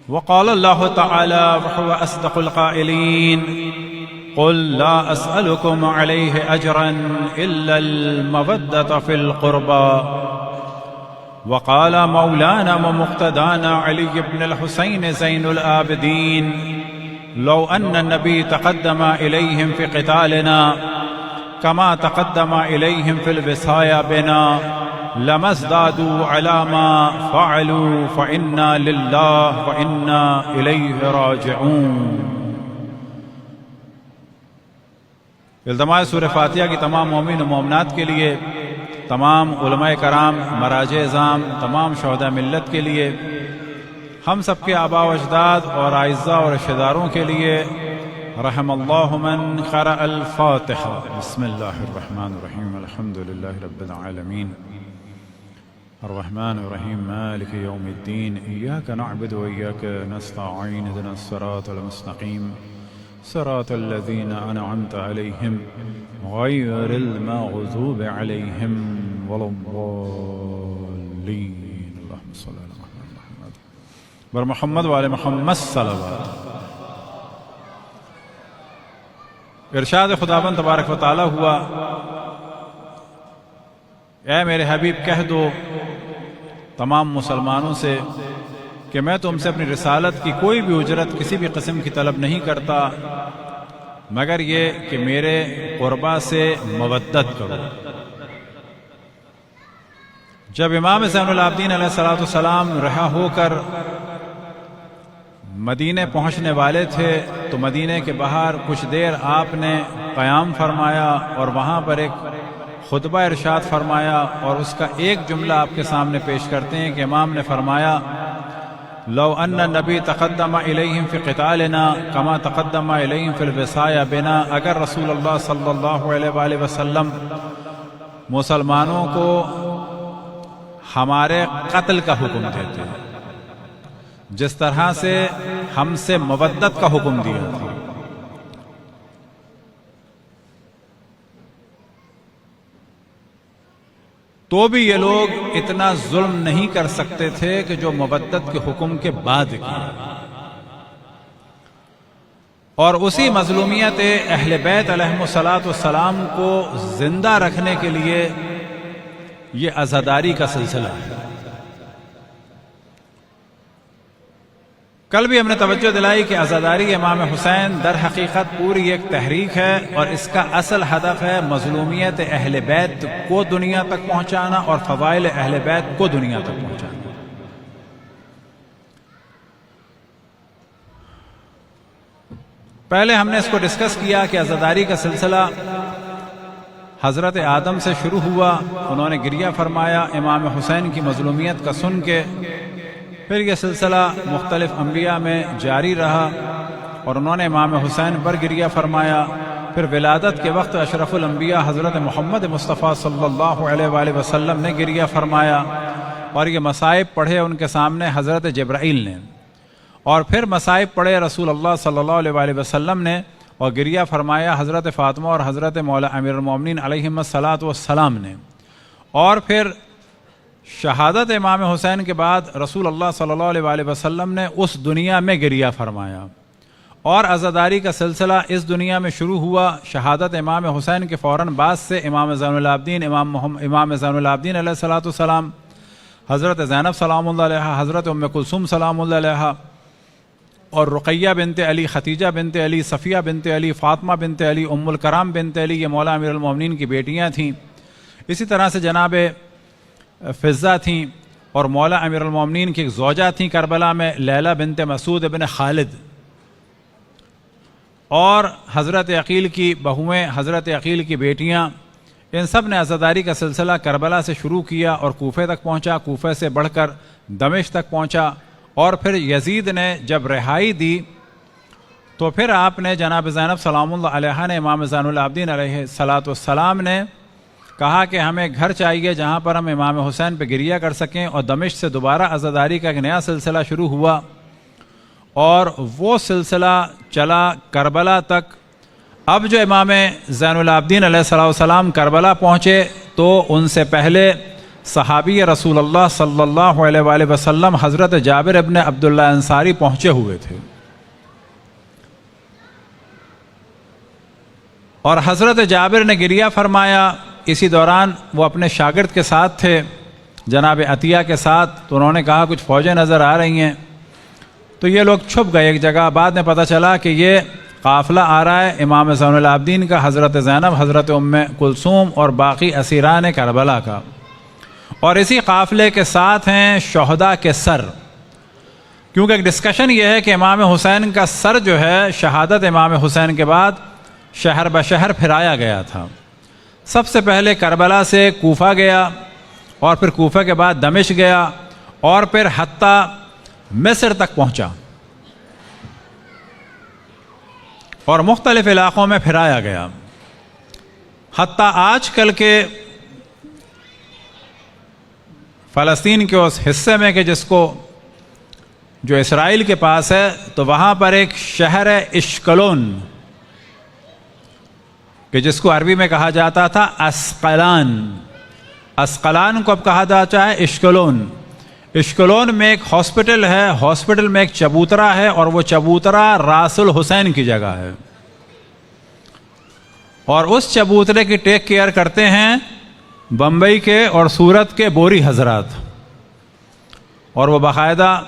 وقال الله تعالى وهو أصدق القائلين قل لا أسألكم عليه أجرا إلا المودة في القربى. وقال مولانا ومقتدانا علي بن الحسين زين العابدين لو أن النبي تقدم إليهم في قتالنا كما تقدم إليهم في الوصايا بنا لما ازدادوا على ما فعلوا فإنا لله وإنا إليه راجعون. التماء سورہ فاتحہ کی تمام مومن و مومنات کے لیے، تمام علماء کرام، مراجع اعظام، تمام شہداء ملت کے لیے، ہم سب کے آباء و اجداد اور اعزاء اور رشتہ داروں کے لیے، رحم اللہ من قرأ الفاتحہ. بسم اللہ الرحمن الرحیم الحمد للہ رب العالمین الرحمن الرحیم مالک یوم الدین ایاک نعبد و ایاک نستعین اهدنا الصراط المستقیم صراط الذین انعمت علیہم غیر المغضوب علیہم ولا الضالین. اللہم صلی علی محمد بر محمد وعلی محمد صلوات. ارشاد خداوند تبارک و تعالی ہوا، اے میرے حبیب کہہ دو تمام مسلمانوں سے کہ میں تم سے اپنی رسالت کی کوئی بھی اجرت کسی بھی قسم کی طلب نہیں کرتا مگر یہ کہ میرے قربا سے مودت کرو. جب امام زین العابدین علیہ السلام رہا ہو کر مدینے پہنچنے والے تھے تو مدینے کے باہر کچھ دیر آپ نے قیام فرمایا اور وہاں پر ایک خطبہ ارشاد فرمایا، اور اس کا ایک جملہ آپ کے سامنے پیش کرتے ہیں کہ امام نے فرمایا لو ان النبی تقدم الیہم فی قتالنا کما تقدم الیہم فی الوصایا بنا. اگر رسول اللہ صلی اللہ علیہ وآلہ وسلم مسلمانوں کو ہمارے قتل کا حکم دیتے جس طرح سے ہم سے مودت کا حکم دیا تھا، تو بھی یہ لوگ اتنا ظلم نہیں کر سکتے تھے کہ جو مودت کے حکم کے بعد کیا. اور اسی مظلومیت اہل بیت علیہم السلام کو زندہ رکھنے کے لیے یہ عزاداری کا سلسلہ ہے. کل بھی ہم نے توجہ دلائی کہ عزاداری امام حسین در حقیقت پوری ایک تحریک ہے، اور اس کا اصل ہدف ہے مظلومیت اہل بیت کو دنیا تک پہنچانا اور فضائل اہل بیت کو دنیا تک پہنچانا. پہلے ہم نے اس کو ڈسکس کیا کہ عزاداری کا سلسلہ حضرت آدم سے شروع ہوا، انہوں نے گریہ فرمایا امام حسین کی مظلومیت کا سن کے، پھر یہ سلسلہ مختلف انبیاء میں جاری رہا اور انہوں نے امام حسین پر گریہ فرمایا. پھر ولادت کے وقت اشرف الانبیاء حضرت محمد مصطفیٰ صلی اللہ علیہ وآلہ وسلم نے گریہ فرمایا، اور یہ مصائب پڑھے ان کے سامنے حضرت جبرائیل نے، اور پھر مصائب پڑھے رسول اللہ صلی اللہ علیہ وآلہ وسلم نے، اور گریہ فرمایا حضرت فاطمہ اور حضرت مولا امیر المومنین علیہم السلام نے. اور پھر شہادت امام حسین کے بعد رسول اللہ صلی اللہ علیہ وآلہ وسلم نے اس دنیا میں گریہ فرمایا، اور عزاداری کا سلسلہ اس دنیا میں شروع ہوا. شہادت امام حسین کے فوراً بعد سے امام زین العابدین علیہ السلام، حضرت زینب سلام اللہ علیہ، حضرت ام کلثوم سلام اللہ علیہ، اور رقیہ بنت علی، ختیجہ بنت علی، صفیہ بنت علی، فاطمہ بنت علی، ام الکرام بنت علی، یہ مولا امیر المومنین کی بیٹیاں تھیں. اسی طرح سے جناب فضہ تھیں، اور مولا امیر المومنین کی ایک زوجہ تھیں کربلا میں، لیلہ بنت مسعود بن خالد، اور حضرت عقیل کی بہویں، حضرت عقیل کی بیٹیاں، ان سب نے عزاداری کا سلسلہ کربلا سے شروع کیا اور کوفے تک پہنچا، کوفے سے بڑھ کر دمشق تک پہنچا. اور پھر یزید نے جب رہائی دی تو پھر آپ نے جناب زینب سلام اللہ علیہ نے امام زین العابدین علیہ السلام نے کہا کہ ہمیں گھر چاہیے جہاں پر ہم امام حسین پہ گریہ کر سکیں، اور دمشق سے دوبارہ عزاداری کا ایک نیا سلسلہ شروع ہوا، اور وہ سلسلہ چلا کربلا تک. اب جو امام زین العابدین علیہ السلام کربلا پہنچے تو ان سے پہلے صحابی رسول اللہ صلی اللہ علیہ وآلہ وسلم حضرت جابر ابن عبداللہ انصاری پہنچے ہوئے تھے، اور حضرت جابر نے گریہ فرمایا۔ اسی دوران وہ اپنے شاگرد کے ساتھ تھے، جناب عطیہ کے ساتھ، تو انہوں نے کہا کچھ فوجیں نظر آ رہی ہیں، تو یہ لوگ چھپ گئے ایک جگہ۔ بعد میں پتہ چلا کہ یہ قافلہ آ رہا ہے امام زین العابدین کا، حضرت زینب، حضرت ام کلثوم اور باقی اسیران کربلا کا، اور اسی قافلے کے ساتھ ہیں شہداء کے سر، کیونکہ ایک ڈسکشن یہ ہے کہ امام حسین کا سر جو ہے شہادت امام حسین کے بعد شہر بشہر پھرایا گیا تھا۔ سب سے پہلے کربلا سے کوفہ گیا، اور پھر کوفہ کے بعد دمشق گیا، اور پھر حتیٰ مصر تک پہنچا، اور مختلف علاقوں میں پھرایا گیا، حتیٰ آج کل کے فلسطین کے اس حصے میں کہ جس کو جو اسرائیل کے پاس ہے، تو وہاں پر ایک شہر ہے اشکلون، کہ جس کو عربی میں کہا جاتا تھا اسقلان۔ اسقلان کو اب کہا جاتا ہے اشکلون۔ اشکلون میں ایک ہاسپٹل ہے، ہاسپٹل میں ایک چبوترا ہے، اور وہ چبوترا راس الحسین کی جگہ ہے، اور اس چبوترے کی ٹیک کیئر کرتے ہیں بمبئی کے اور سورت کے بوری حضرات، اور وہ باقاعدہ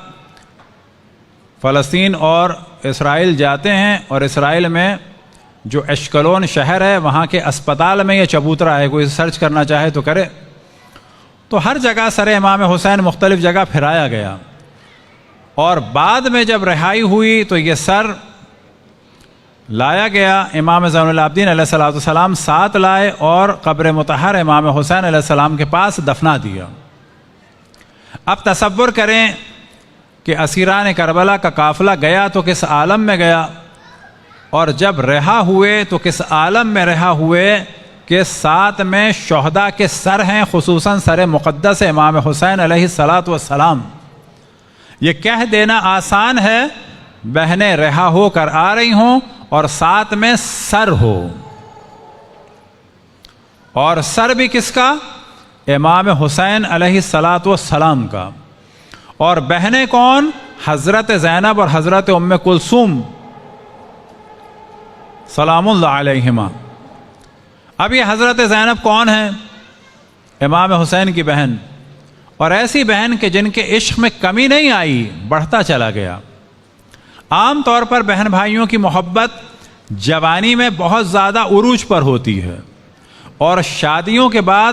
فلسطین اور اسرائیل جاتے ہیں، اور اسرائیل میں جو اشکلون شہر ہے وہاں کے اسپتال میں یہ چبوترا ہے، کوئی سرچ کرنا چاہے تو کرے۔ تو ہر جگہ سر امام حسین مختلف جگہ پھرایا گیا، اور بعد میں جب رہائی ہوئی تو یہ سر لایا گیا، امام زین العابدین علیہ السلام ساتھ لائے، اور قبر مطہر امام حسین علیہ السلام کے پاس دفنا دیا۔ اب تصور کریں کہ اسیران کربلا کا قافلہ گیا تو کس عالم میں گیا، اور جب رہا ہوئے تو کس عالم میں رہا ہوئے کہ ساتھ میں شہداء کے سر ہیں، خصوصاً سر مقدس امام حسین علیہ السلام۔ یہ کہہ دینا آسان ہے، بہنیں رہا ہو کر آ رہی ہوں اور ساتھ میں سر ہو، اور سر بھی کس کا؟ امام حسین علیہ السلام کا، اور بہنیں کون؟ حضرت زینب اور حضرت ام کلثوم سلام اللہ علیہما۔ اب یہ حضرت زینب کون ہیں؟ امام حسین کی بہن، اور ایسی بہن کہ جن کے عشق میں کمی نہیں آئی، بڑھتا چلا گیا۔ عام طور پر بہن بھائیوں کی محبت جوانی میں بہت زیادہ عروج پر ہوتی ہے، اور شادیوں کے بعد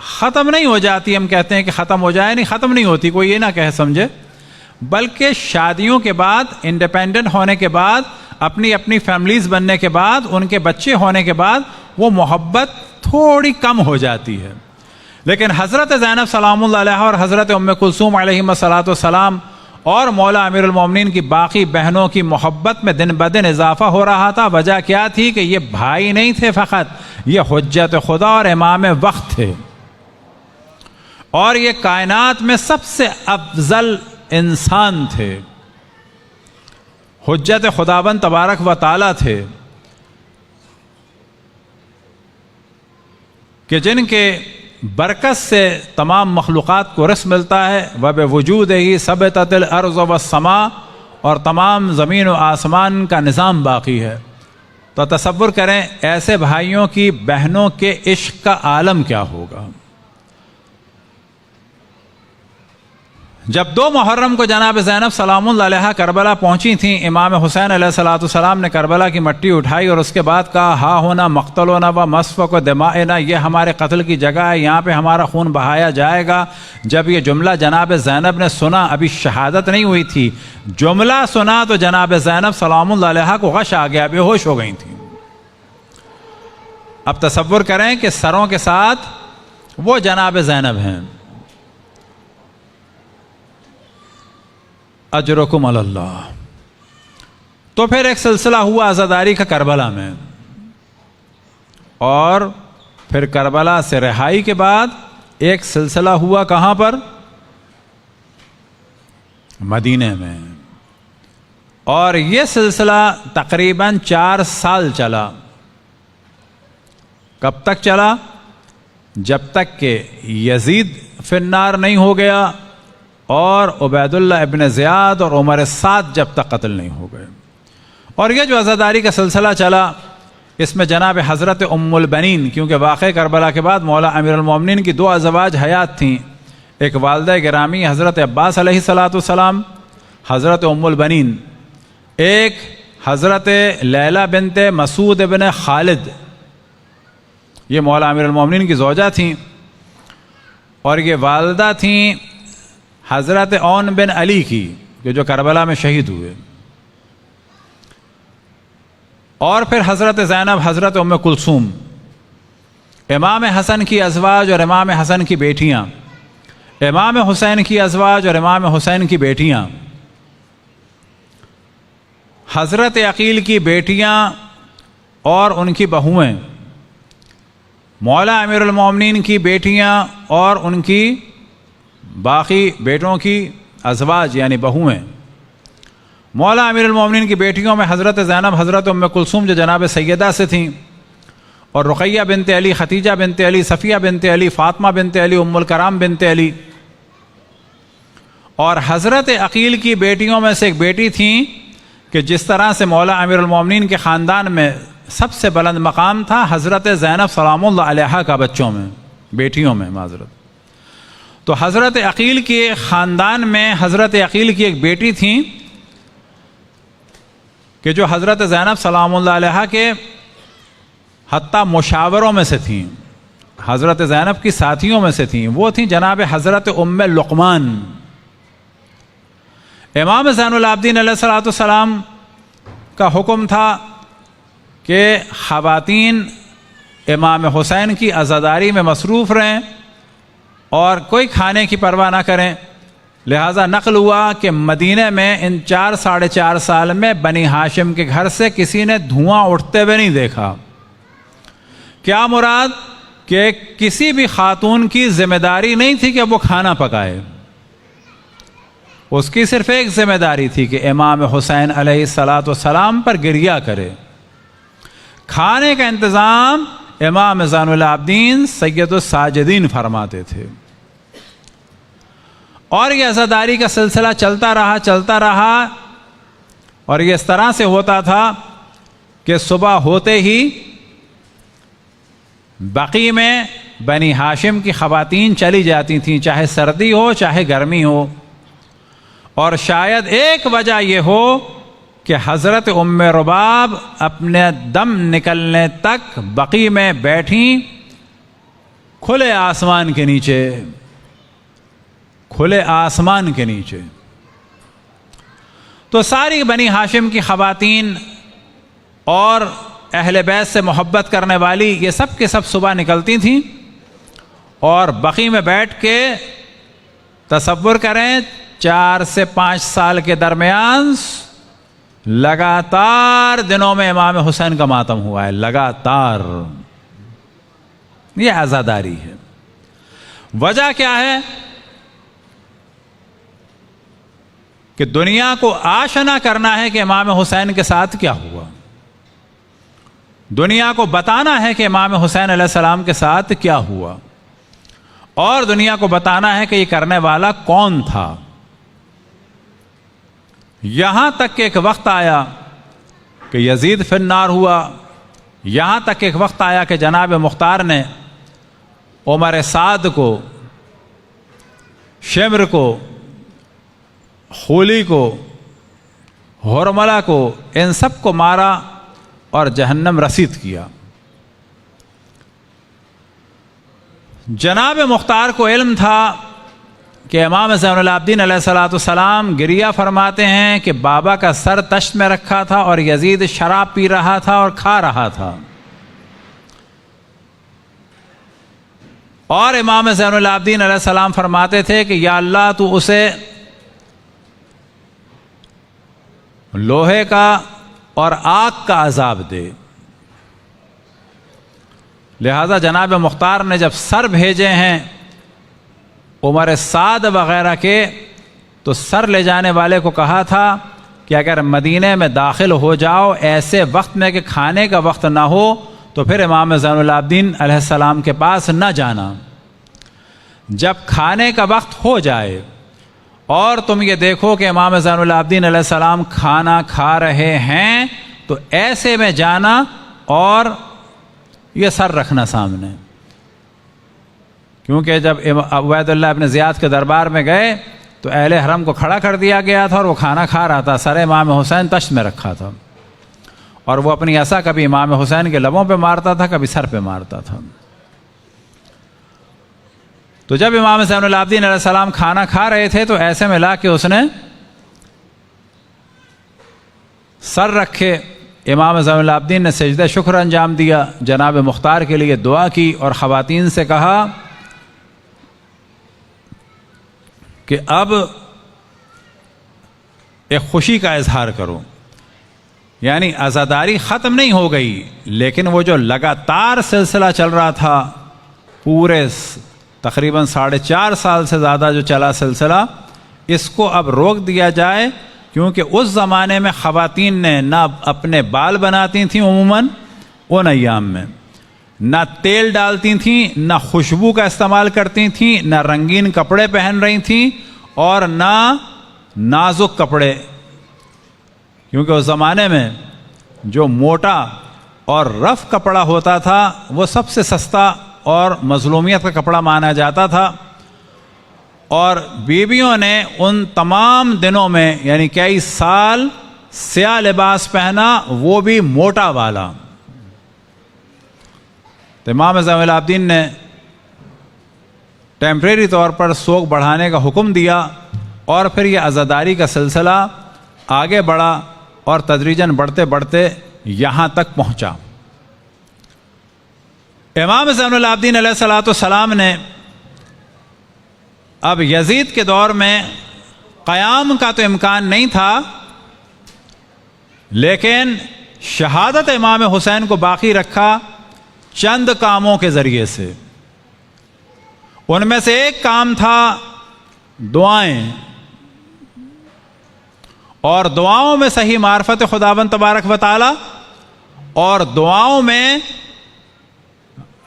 ختم نہیں ہو جاتی۔ ہم کہتے ہیں کہ ختم ہو جائے، نہیں، ختم نہیں ہوتی، کوئی یہ نہ کہہ سمجھے، بلکہ شادیوں کے بعد، انڈیپینڈنٹ ہونے کے بعد، اپنی اپنی فیملیز بننے کے بعد، ان کے بچے ہونے کے بعد وہ محبت تھوڑی کم ہو جاتی ہے۔ لیکن حضرت زینب سلام اللہ علیہ اور حضرت ام کلثوم علیہم السلام اور مولا امیر المومنین کی باقی بہنوں کی محبت میں دن بدن اضافہ ہو رہا تھا۔ وجہ کیا تھی کہ یہ بھائی نہیں تھے فقط، یہ حجت خدا اور امام وقت تھے، اور یہ کائنات میں سب سے افضل انسان تھے، حجت خداوند تبارک و تعالیٰ تھے، کہ جن کے برکت سے تمام مخلوقات کو رزق ملتا ہے۔ وَبِوُجُودِهِ ثَبَتَتِ الْأَرْضُ وَالسَّمَاءُ، اور تمام زمین و آسمان کا نظام باقی ہے۔ تو تصور کریں ایسے بھائیوں کی بہنوں کے عشق کا عالم کیا ہوگا۔ جب 2 محرم کو جناب زینب سلام اللہ علیہ کربلا پہنچی تھیں، امام حسین علیہ السلام نے کربلا کی مٹی اٹھائی، اور اس کے بعد کہا ہا ہونا مقتلونا و مسفک دمائنا، یہ ہمارے قتل کی جگہ ہے، یہاں پہ ہمارا خون بہایا جائے گا۔ جب یہ جملہ جناب زینب نے سنا، ابھی شہادت نہیں ہوئی تھی، جملہ سنا تو جناب زینب سلام اللہ علیہ کو غش آ گیا، بے ہوش ہو گئی تھیں۔ اب تصور کریں کہ سروں کے ساتھ وہ جناب زینب ہیں۔ اجرکم علی اللہ۔ تو پھر ایک سلسلہ ہوا عزاداری کا کربلا میں، اور پھر کربلا سے رہائی کے بعد ایک سلسلہ ہوا کہاں پر؟ مدینے میں، اور یہ سلسلہ تقریباً 4 سال چلا۔ کب تک چلا؟ جب تک کہ یزید فی النار نہیں ہو گیا اور عبید اللہ ابن زیاد اور عمر سعد جب تک قتل نہیں ہو گئے۔ اور یہ جو عزاداری کا سلسلہ چلا، اس میں جناب حضرت ام البنین، کیونکہ واقع کربلا کے بعد مولا امیر المومنین کی 2 ازواج حیات تھیں، ایک والدہ گرامی حضرت عباس علیہ السلام، حضرت ام البنین، ایک حضرت لیلہ بنت مسعود ابن خالد، یہ مولا امیر المومنین کی زوجہ تھیں، اور یہ والدہ تھیں حضرت اون بن علی کی، جو کربلا میں شہید ہوئے، اور پھر حضرت زینب، حضرت ام کلثوم، امام حسن کی ازواج اور امام حسن کی بیٹیاں، امام حسین کی ازواج اور امام حسین کی بیٹیاں، حضرت عقیل کی بیٹیاں اور ان کی بہویں، مولا امیر المومنین کی بیٹیاں اور ان کی باقی بیٹوں کی ازواج یعنی بہویں۔ مولا امیر المومنین کی بیٹیوں میں حضرت زینب، حضرت ام کلثوم جو جناب سیدہ سے تھیں، اور رقیہ بنت علی، خدیجہ بنت علی، صفیہ بنت علی، فاطمہ بنت علی، ام الکرام بنت علی، اور حضرت عقیل کی بیٹیوں میں سے ایک بیٹی تھیں کہ جس طرح سے مولا امیر المومنین کے خاندان میں سب سے بلند مقام تھا، حضرت زینب سلام اللہ علیہا کا بچوں میں، بیٹیوں میں معذرت، تو حضرت عقیل کے خاندان میں حضرت عقیل کی ایک بیٹی تھیں کہ جو حضرت زینب سلام اللہ علیہا کے حتیٰ مشاوروں میں سے تھیں، حضرت زینب کی ساتھیوں میں سے تھیں، وہ تھیں جناب حضرت ام لقمان۔ امام زین العابدین علیہ السلام کا حکم تھا کہ خواتین امام حسین کی عزاداری میں مصروف رہیں اور کوئی کھانے کی پرواہ نہ کریں، لہٰذا نقل ہوا کہ مدینہ میں ان 4-4.5 سال میں بنی ہاشم کے گھر سے کسی نے دھواں اٹھتے ہوئے نہیں دیکھا۔ کیا مراد؟ کہ کسی بھی خاتون کی ذمہ داری نہیں تھی کہ وہ کھانا پکائے، اس کی صرف ایک ذمہ داری تھی کہ امام حسین علیہ السلام پر گریہ کرے۔ کھانے کا انتظام امام زین العابدین سید الساجدین فرماتے تھے، اور یہ عزاداری کا سلسلہ چلتا رہا، اور یہ اس طرح سے ہوتا تھا کہ صبح ہوتے ہی بقی میں بنی ہاشم کی خواتین چلی جاتی تھیں، چاہے سردی ہو چاہے گرمی ہو، اور شاید ایک وجہ یہ ہو کہ حضرت ام رباب اپنے دم نکلنے تک بقی میں بیٹھیں کھلے آسمان کے نیچے، کھلے آسمان کے نیچے۔ تو ساری بنی ہاشم کی خواتین اور اہل بیت سے محبت کرنے والی یہ سب کے سب صبح نکلتی تھیں، اور بقی میں بیٹھ کے تصور کریں 4 سے 5 سال کے درمیان لگاتار دنوں میں امام حسین کا ماتم ہوا ہے، لگاتار۔ یہ عزاداری ہے۔ وجہ کیا ہے؟ کہ دنیا کو آشنا کرنا ہے کہ امام حسین کے ساتھ کیا ہوا، دنیا کو بتانا ہے کہ امام حسین علیہ السلام کے ساتھ کیا ہوا، اور دنیا کو بتانا ہے کہ یہ کرنے والا کون تھا۔ یہاں تک کہ ایک وقت آیا کہ یزید فی النار ہوا، یہاں تک کہ ایک وقت آیا کہ جناب مختار نے عمر سعد کو، شمر کو، خولی کو، حرملہ کو، ان سب کو مارا اور جہنم رسید کیا۔ جناب مختار کو علم تھا کہ امام زین العابدین علیہ السلام گریہ فرماتے ہیں کہ بابا کا سر تشت میں رکھا تھا اور یزید شراب پی رہا تھا اور کھا رہا تھا، اور امام زین العابدین علیہ السلام فرماتے تھے کہ یا اللہ تو اسے لوہے کا اور آگ کا عذاب دے۔ لہذا جناب مختار نے جب سر بھیجے ہیں عمر سعد وغیرہ کے، تو سر لے جانے والے کو کہا تھا کہ اگر مدینے میں داخل ہو جاؤ ایسے وقت میں کہ کھانے کا وقت نہ ہو تو پھر امام زین العابدین علیہ السلام کے پاس نہ جانا. جب کھانے کا وقت ہو جائے اور تم یہ دیکھو کہ امام زین العابدین علیہ السلام کھانا کھا رہے ہیں تو ایسے میں جانا اور یہ سر رکھنا سامنے. کیونکہ جب عبید اللہ ابن زیاد کے دربار میں گئے تو اہل حرم کو کھڑا کر دیا گیا تھا اور وہ کھانا کھا رہا تھا. سر امام حسین تشت میں رکھا تھا اور وہ اپنی عصا کبھی امام حسین کے لبوں پہ مارتا تھا کبھی سر پہ مارتا تھا. تو جب امام زین العابدین علیہ السلام کھانا کھا رہے تھے تو ایسے میں لا کے اس نے سر رکھے. امام زین العابدین نے سجدہ شکر انجام دیا, جناب مختار کے لیے دعا کی اور خواتین سے کہا کہ اب ایک خوشی کا اظہار کرو. یعنی عزاداری ختم نہیں ہو گئی, لیکن وہ جو لگاتار سلسلہ چل رہا تھا پورے تقریباً 4.5 سال سے زیادہ جو چلا سلسلہ, اس کو اب روک دیا جائے. کیونکہ اس زمانے میں خواتین نے نہ اپنے بال بناتی تھیں عموماً ان ایام میں, نہ تیل ڈالتی تھیں, نہ خوشبو کا استعمال کرتی تھیں, نہ رنگین کپڑے پہن رہی تھیں اور نہ نازک کپڑے. کیونکہ اس زمانے میں جو موٹا اور رف کپڑا ہوتا تھا وہ سب سے سستا اور مظلومیت کا کپڑا مانا جاتا تھا. اور بیویوں نے ان تمام دنوں میں یعنی کئی سال سیاہ لباس پہنا, وہ بھی موٹا والا. تو امام زین العابدین نے ٹیمپریری طور پر سوگ بڑھانے کا حکم دیا اور پھر یہ عزاداری کا سلسلہ آگے بڑھا اور تدریجاً بڑھتے بڑھتے یہاں تک پہنچا. امام زین العابدین علیہ السلام نے اب یزید کے دور میں قیام کا تو امکان نہیں تھا, لیکن شہادت امام حسین کو باقی رکھا چند کاموں کے ذریعے سے. ان میں سے ایک کام تھا دعائیں, اور دعاؤں میں صحیح معرفت خداوند تبارک و تعالی, اور دعاؤں میں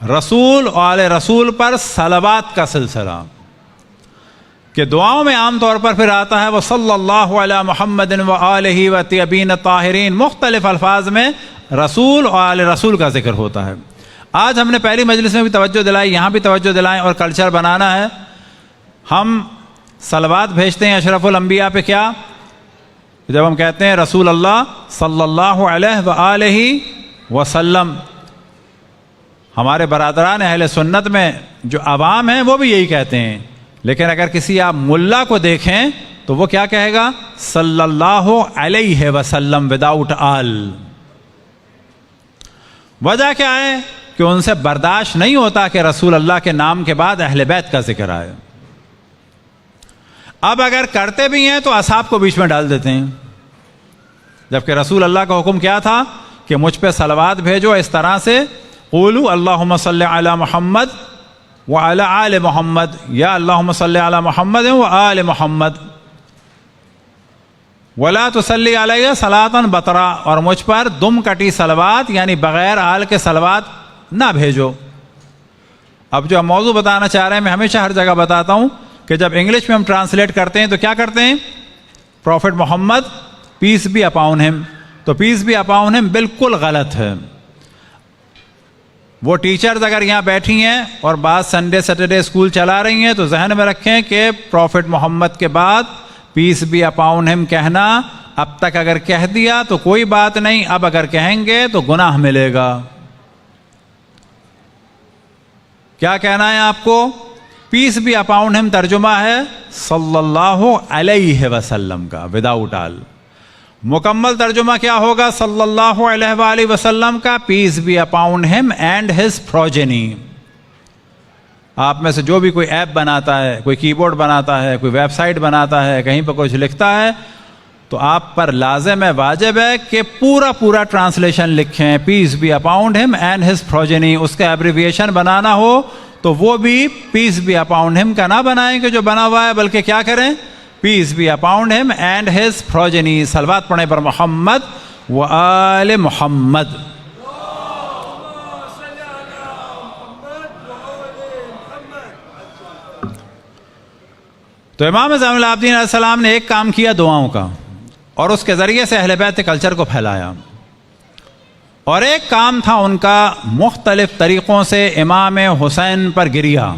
رسول و آل رسول پر صلوات کا سلسلہ. کہ دعاؤں میں عام طور پر پھر آتا ہے وہ صلی اللہ علی محمد و آلہ و طیبین الطاہرین, مختلف الفاظ میں رسول و آل رسول کا ذکر ہوتا ہے. آج ہم نے پہلی مجلس میں بھی توجہ دلائی, یہاں بھی توجہ دلائیں, اور کلچر بنانا ہے. ہم صلوات بھیجتے ہیں اشرف الانبیاء پہ. کیا جب ہم کہتے ہیں رسول اللہ صلی اللہ علیہ وآلہ وسلم, ہمارے برادران اہل سنت میں جو عوام ہیں وہ بھی یہی کہتے ہیں, لیکن اگر کسی آپ ملا کو دیکھیں تو وہ کیا کہے گا؟ صلی اللہ علیہ وسلم وداؤٹ آل. وجہ کیا ہے؟ کہ ان سے برداشت نہیں ہوتا کہ رسول اللہ کے نام کے بعد اہل بیت کا ذکر آئے. اب اگر کرتے بھی ہیں تو اصحاب کو بیچ میں ڈال دیتے ہیں, جبکہ رسول اللہ کا حکم کیا تھا کہ مجھ پہ صلوات بھیجو اس طرح سے, قولوا اللہم صلی علی محمد وعلی آل محمد, یا اللہم صلی علی محمد وآل محمد, ولا تصلی علیہ صلاۃ بطرا, اور مجھ پر دم کٹی صلوات یعنی بغیر آل کے صلوات نہ بھیجو. اب جو ہم موضوع بتانا چاہ رہے ہیں, میں ہمیشہ ہر جگہ بتاتا ہوں کہ جب انگلش میں ہم ٹرانسلیٹ کرتے ہیں تو کیا کرتے ہیں؟ Prophet Muhammad peace be upon him. تو پیس بی اپاؤن ہم بالکل غلط ہے. وہ ٹیچرز اگر یہاں بیٹھی ہیں اور بعض سنڈے سیٹرڈے اسکول چلا رہی ہیں تو ذہن میں رکھیں کہ پروفٹ محمد کے بعد پیس بی اپاؤن ہم کہنا, اب تک اگر کہہ دیا تو کوئی بات نہیں, اب اگر کہیں گے تو گناہ ملے گا. کیا کہنا ہے آپ کو؟ پیس بی اپاؤن ہم ترجمہ ہے صلی اللہ علیہ وسلم کا وداؤٹ آل. مکمل ترجمہ کیا ہوگا صلی اللہ علیہ وآلہ وسلم کا؟ پیس بی اپاؤن ہم اینڈ ہز پروجنی. آپ میں سے جو بھی کوئی ایپ بناتا ہے, کوئی کی بورڈ بناتا ہے, کوئی ویب سائٹ بناتا ہے, کہیں پہ کچھ لکھتا ہے, تو آپ پر لازم ہے, واجب ہے کہ پورا ٹرانسلیشن لکھیں پیس بی اپاؤن ہم اینڈ ہز پروجنی. اس کا ایبریویشن بنانا ہو تو وہ بھی پیس بی اپاؤن ہم کا نہ بنائیں کہ جو بنا ہوا ہے, بلکہ کیا کریں؟ پیس بی اپاؤن ہم اینڈ ہز پروجنی. صلوات پڑھیں پر محمد و آل محمد. تو امام زین العابدین علیہ السلام نے ایک کام کیا دعاؤں کا، اور اس کے ذریعے سے اہل بیت کلچر کو پھیلایا، اور ایک کام تھا ان کا مختلف طریقوں سے امام حسین پر گریا،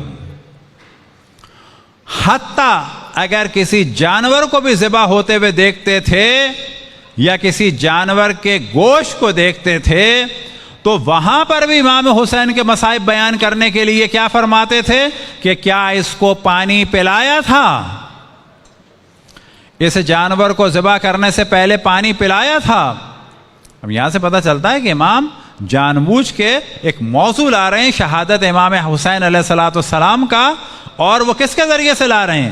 حتیٰ اگر کسی جانور کو بھی ذبح ہوتے ہوئے دیکھتے تھے یا کسی جانور کے گوشت کو دیکھتے تھے تو وہاں پر بھی امام حسین کے مصائب بیان کرنے کے لیے کیا فرماتے تھے کہ کیا اس کو پانی پلایا تھا، اس جانور کو ذبح کرنے سے پہلے پانی پلایا تھا۔ اب یہاں سے پتہ چلتا ہے کہ امام جان بوجھ کے ایک موضوع لا رہے ہیں شہادت امام حسین علیہ السلام کا، اور وہ کس کے ذریعے سے لا رہے ہیں؟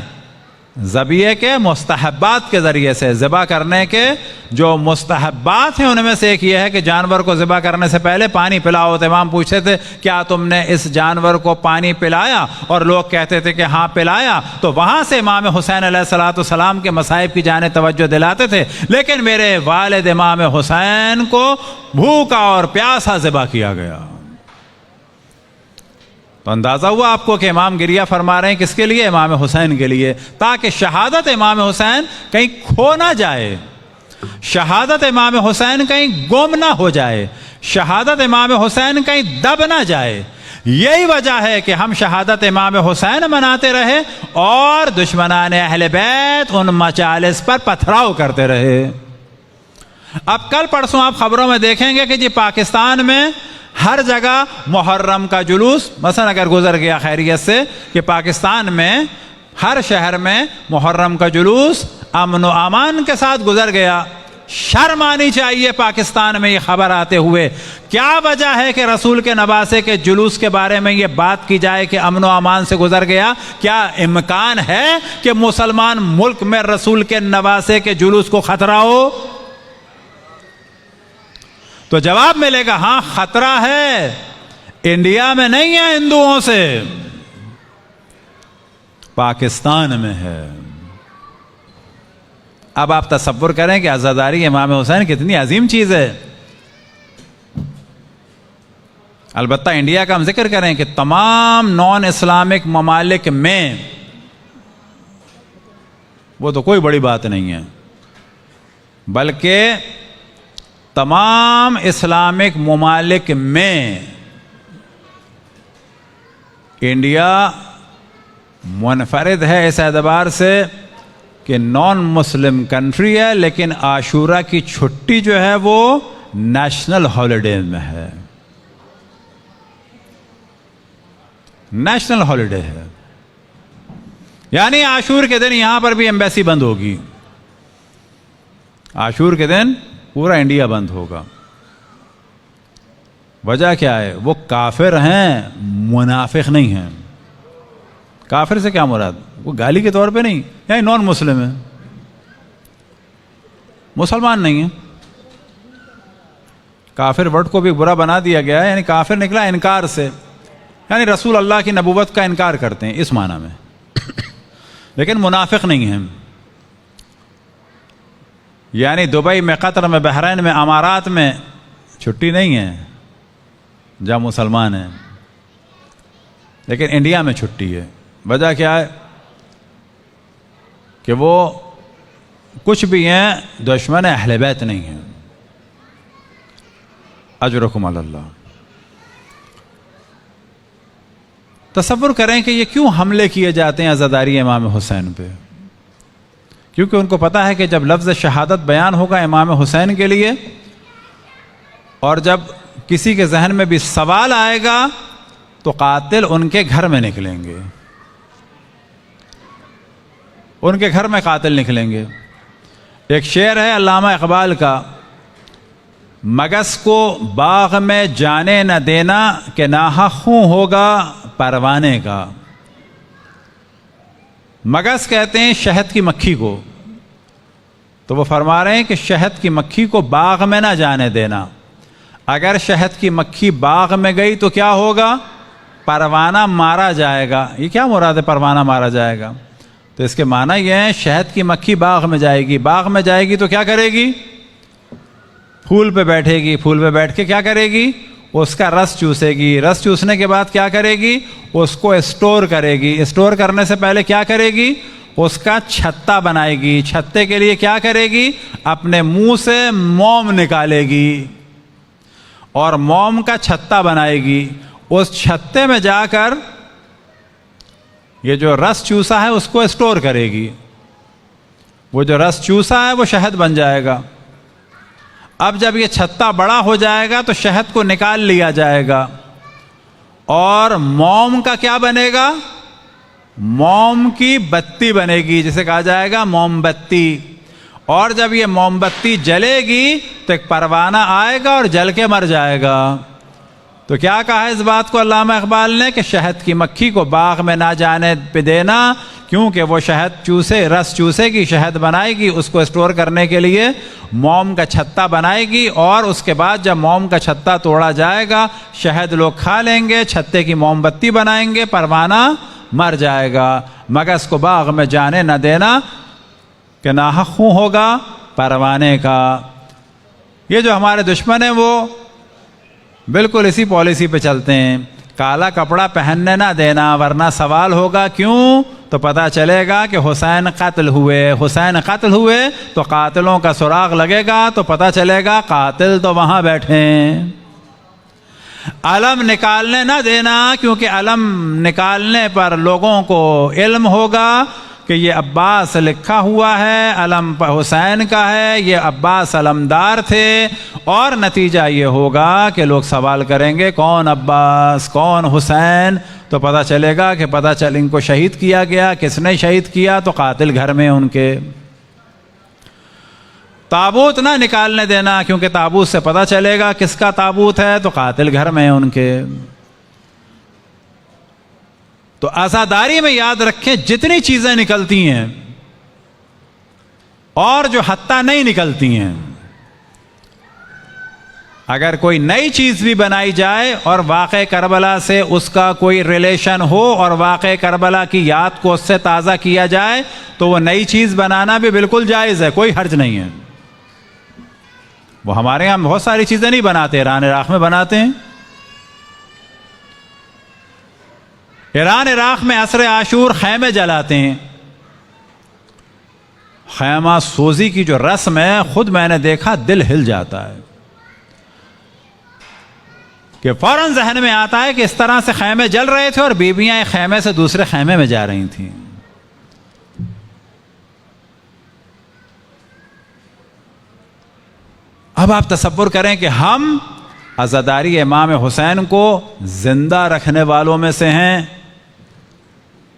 ذبیحے کے مستحبات کے ذریعے سے۔ ذبح کرنے کے جو مستحبات ہیں ان میں سے ایک یہ ہے کہ جانور کو ذبح کرنے سے پہلے پانی پلاؤ۔ تو امام پوچھتے تھے کیا تم نے اس جانور کو پانی پلایا، اور لوگ کہتے تھے کہ ہاں پلایا، تو وہاں سے امام حسین علیہ السلام کے مصائب کی جانب توجہ دلاتے تھے۔ لیکن میرے والد امام حسین کو بھوکا اور پیاسا ذبح کیا گیا۔ تو اندازہ ہوا آپ کو کہ امام گریہ فرما رہے ہیں کس کے لیے؟ امام حسین کے لیے، تاکہ شہادت امام حسین کہیں کھو نہ جائے، شہادت امام حسین کہیں گم نہ ہو جائے، شہادت امام حسین کہیں دب نہ جائے۔ یہی وجہ ہے کہ ہم شہادت امام حسین مناتے رہے اور دشمنان اہل بیت ان مجالس پر پتھراؤ کرتے رہے۔ اب کل پرسوں آپ خبروں میں دیکھیں گے کہ جی پاکستان میں ہر جگہ محرم کا جلوس مثلا اگر گزر گیا خیریت سے کہ پاکستان میں ہر شہر میں محرم کا جلوس امن و امان کے ساتھ گزر گیا۔ شرم آنی چاہیے پاکستان میں یہ خبر آتے ہوئے۔ کیا وجہ ہے کہ رسول کے نواسے کے جلوس کے بارے میں یہ بات کی جائے کہ امن و امان سے گزر گیا؟ کیا امکان ہے کہ مسلمان ملک میں رسول کے نواسے کے جلوس کو خطرہ ہو؟ تو جواب ملے گا ہاں خطرہ ہے، انڈیا میں نہیں ہے ہندوؤں سے، پاکستان میں ہے۔ اب آپ تصور کریں کہ عزاداری امام حسین کتنی عظیم چیز ہے۔ البتہ انڈیا کا ہم ذکر کریں کہ تمام نان اسلامک ممالک میں وہ تو کوئی بڑی بات نہیں ہے، بلکہ تمام اسلامک ممالک میں انڈیا منفرد ہے اس اعتبار سے کہ نان مسلم کنٹری ہے، لیکن عاشورہ کی چھٹی جو ہے وہ نیشنل ہالیڈے میں ہے، نیشنل ہالیڈے ہے، یعنی عاشور کے دن یہاں پر بھی ایمبیسی بند ہوگی، عاشور کے دن پورا انڈیا بند ہوگا۔ وجہ کیا ہے؟ وہ کافر ہیں، منافق نہیں ہیں۔ کافر سے کیا مراد؟ وہ گالی کے طور پہ نہیں، یعنی نان مسلم ہے، مسلمان نہیں ہے۔ کافر ورڈ کو بھی برا بنا دیا گیا ہے، یعنی کافر نکلا انکار سے، یعنی رسول اللہ کی نبوت کا انکار کرتے ہیں اس معنی میں، لیکن منافق نہیں ہیں۔ یعنی دبئی میں، قطر میں، بحرین میں، امارات میں چھٹی نہیں ہے جہاں مسلمان ہیں، لیکن انڈیا میں چھٹی ہے۔ وجہ کیا ہے؟ کہ وہ کچھ بھی ہیں دشمن اہل بیت نہیں ہیں۔ اجرکم علی اللہ۔ تصور کریں کہ یہ کیوں حملے کیے جاتے ہیں عزاداری امام حسین پہ؟ کیونکہ ان کو پتا ہے کہ جب لفظ شہادت بیان ہوگا امام حسین کے لیے، اور جب کسی کے ذہن میں بھی سوال آئے گا تو قاتل ان کے گھر میں نکلیں گے، ان کے گھر میں قاتل نکلیں گے۔ ایک شعر ہے علامہ اقبال کا، مگس کو باغ میں جانے نہ دینا کہ ناحق خوں ہوگا پروانے کا۔ مگس کہتے ہیں شہد کی مکھی کو، تو وہ فرما رہے ہیں کہ شہد کی مکھی کو باغ میں نہ جانے دینا۔ اگر شہد کی مکھی باغ میں گئی تو کیا ہوگا؟ پروانہ مارا جائے گا۔ یہ کیا مراد ہے پروانہ مارا جائے گا؟ تو اس کے معنی یہ ہے شہد کی مکھی باغ میں جائے گی، باغ میں جائے گی تو کیا کرے گی؟ پھول پہ بیٹھے گی، پھول پہ بیٹھ کے کیا کرے گی؟ اس کا رس چوسے گی، رس چوسنے کے بعد کیا کرے گی؟ اس کو اسٹور کرے گی، اسٹور کرنے سے پہلے کیا کرے گی؟ اس کا چھتا بنائے گی. چھتے کے لیے کیا کرے گی؟ اپنے منہ سے موم نکالے گی اور موم کا چھتا بنائے گی. اس چھتے میں جا کر یہ جو رس چوسا ہے اس کو اسٹور کرے گی. وہ جو رس چوسا ہے وہ شہد بن جائے گا. اب جب یہ چھتا بڑا ہو جائے گا تو شہد کو نکال لیا جائے گا اور موم کا کیا بنے گا؟ موم کی بتی بنے گی، جسے کہا جائے گا موم بتی. اور جب یہ موم بتی جلے گی تو ایک پروانہ آئے گا اور جل کے مر جائے گا. تو کیا کہا ہے اس بات کو علامہ اقبال نے کہ شہد کی مکھی کو باغ میں نہ جانے پہ دینا، کیونکہ وہ شہد چوسے، رس چوسے گی، شہد بنائے گی، اس کو اسٹور کرنے کے لیے موم کا چھتا بنائے گی. اور اس کے بعد جب موم کا چھتا توڑا جائے گا شہد لوگ کھا لیں گے، چھتے کی موم بتی بنائیں گے، پروانہ مر جائے گا. مگر اس کو باغ میں جانے نہ دینا کہ ناحق خوں ہوگا پروانے کا. یہ جو ہمارے دشمن ہیں وہ بالکل اسی پالیسی پہ چلتے ہیں. کالا کپڑا پہننے نہ دینا، ورنہ سوال ہوگا کیوں تو پتہ چلے گا کہ حسین قتل ہوئے. حسین قتل ہوئے تو قاتلوں کا سراغ لگے گا تو پتہ چلے گا قاتل تو وہاں بیٹھے ہیں. علم نکالنے نہ دینا، کیونکہ علم نکالنے پر لوگوں کو علم ہوگا کہ یہ عباس لکھا ہوا ہے، علم حسین کا ہے، یہ عباس علمدار تھے. اور نتیجہ یہ ہوگا کہ لوگ سوال کریں گے کون عباس، کون حسین، تو پتہ چلے گا کہ ان کو شہید کیا گیا. کس نے شہید کیا؟ تو قاتل گھر میں ان کے. تابوت نہ نکالنے دینا، کیونکہ تابوت سے پتہ چلے گا کس کا تابوت ہے، تو قاتل گھر میں ان کے. تو عزاداری میں یاد رکھیں جتنی چیزیں نکلتی ہیں اور جو حتیٰ نہیں نکلتی ہیں، اگر کوئی نئی چیز بھی بنائی جائے اور واقع کربلا سے اس کا کوئی ریلیشن ہو اور واقع کربلا کی یاد کو اس سے تازہ کیا جائے تو وہ نئی چیز بنانا بھی بالکل جائز ہے، کوئی حرج نہیں ہے. وہ ہمارے ہاں بہت ساری چیزیں نہیں بناتے، ایران عراق میں بناتے ہیں. ایران عراق میں عصر عاشور خیمے جلاتے ہیں. خیمہ سوزی کی جو رسم ہے خود میں نے دیکھا دل ہل جاتا ہے کہ فوراً ذہن میں آتا ہے کہ اس طرح سے خیمے جل رہے تھے اور بیویاں ایک خیمے سے دوسرے خیمے میں جا رہی تھیں. اب آپ تصور کریں کہ ہم عزاداری امام حسین کو زندہ رکھنے والوں میں سے ہیں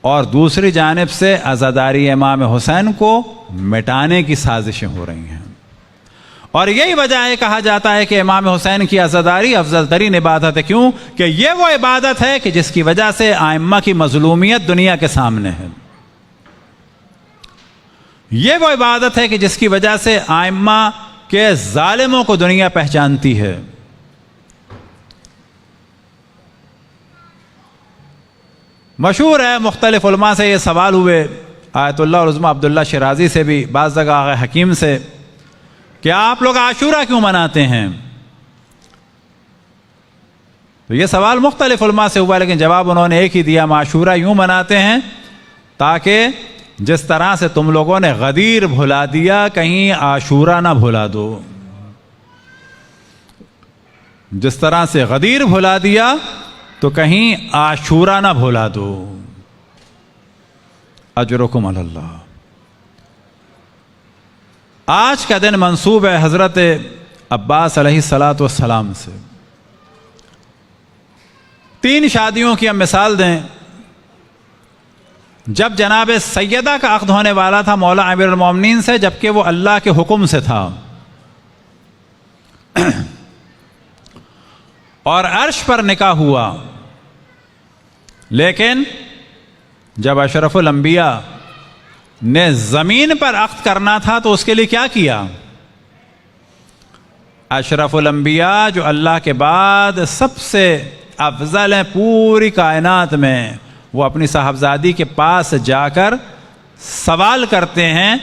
اور دوسری جانب سے عزاداری امام حسین کو مٹانے کی سازشیں ہو رہی ہیں. اور یہی وجہ ہے کہا جاتا ہے کہ امام حسین کی عزاداری افضل ترین عبادت ہے. کیوں کہ یہ وہ عبادت ہے کہ جس کی وجہ سے ائمہ کی مظلومیت دنیا کے سامنے ہے. یہ وہ عبادت ہے کہ جس کی وجہ سے ائمہ کے ظالموں کو دنیا پہچانتی ہے. مشہور ہے، مختلف علماء سے یہ سوال ہوئے، آیت اللہ العظمہ عبداللہ شیرازی سے بھی، بعض جگہ آغا حکیم سے، کہ آپ لوگ عاشورہ کیوں مناتے ہیں؟ تو یہ سوال مختلف علماء سے ہوا، لیکن جواب انہوں نے ایک ہی دیا، ہم عاشورہ یوں مناتے ہیں تاکہ جس طرح سے تم لوگوں نے غدیر بھلا دیا کہیں عاشورہ نہ بھلا دو. جس طرح سے غدیر بھلا دیا تو کہیں عاشورہ نہ بھلا دو. اجرکم علی اللہ. آج کا دن منسوب ہے حضرت عباس علیہ السلام سے. 3 شادیوں کی ہم مثال دیں. جب جناب سیدہ کا عقد ہونے والا تھا مولا امیر المومنین سے، جبکہ وہ اللہ کے حکم سے تھا اور عرش پر نکاح ہوا، لیکن جب اشرف الانبیاء نے زمین پر عقد کرنا تھا تو اس کے لیے کیا کیا؟ اشرف الانبیاء جو اللہ کے بعد سب سے افضل ہیں پوری کائنات میں، وہ اپنی صاحبزادی کے پاس جا کر سوال کرتے ہیں،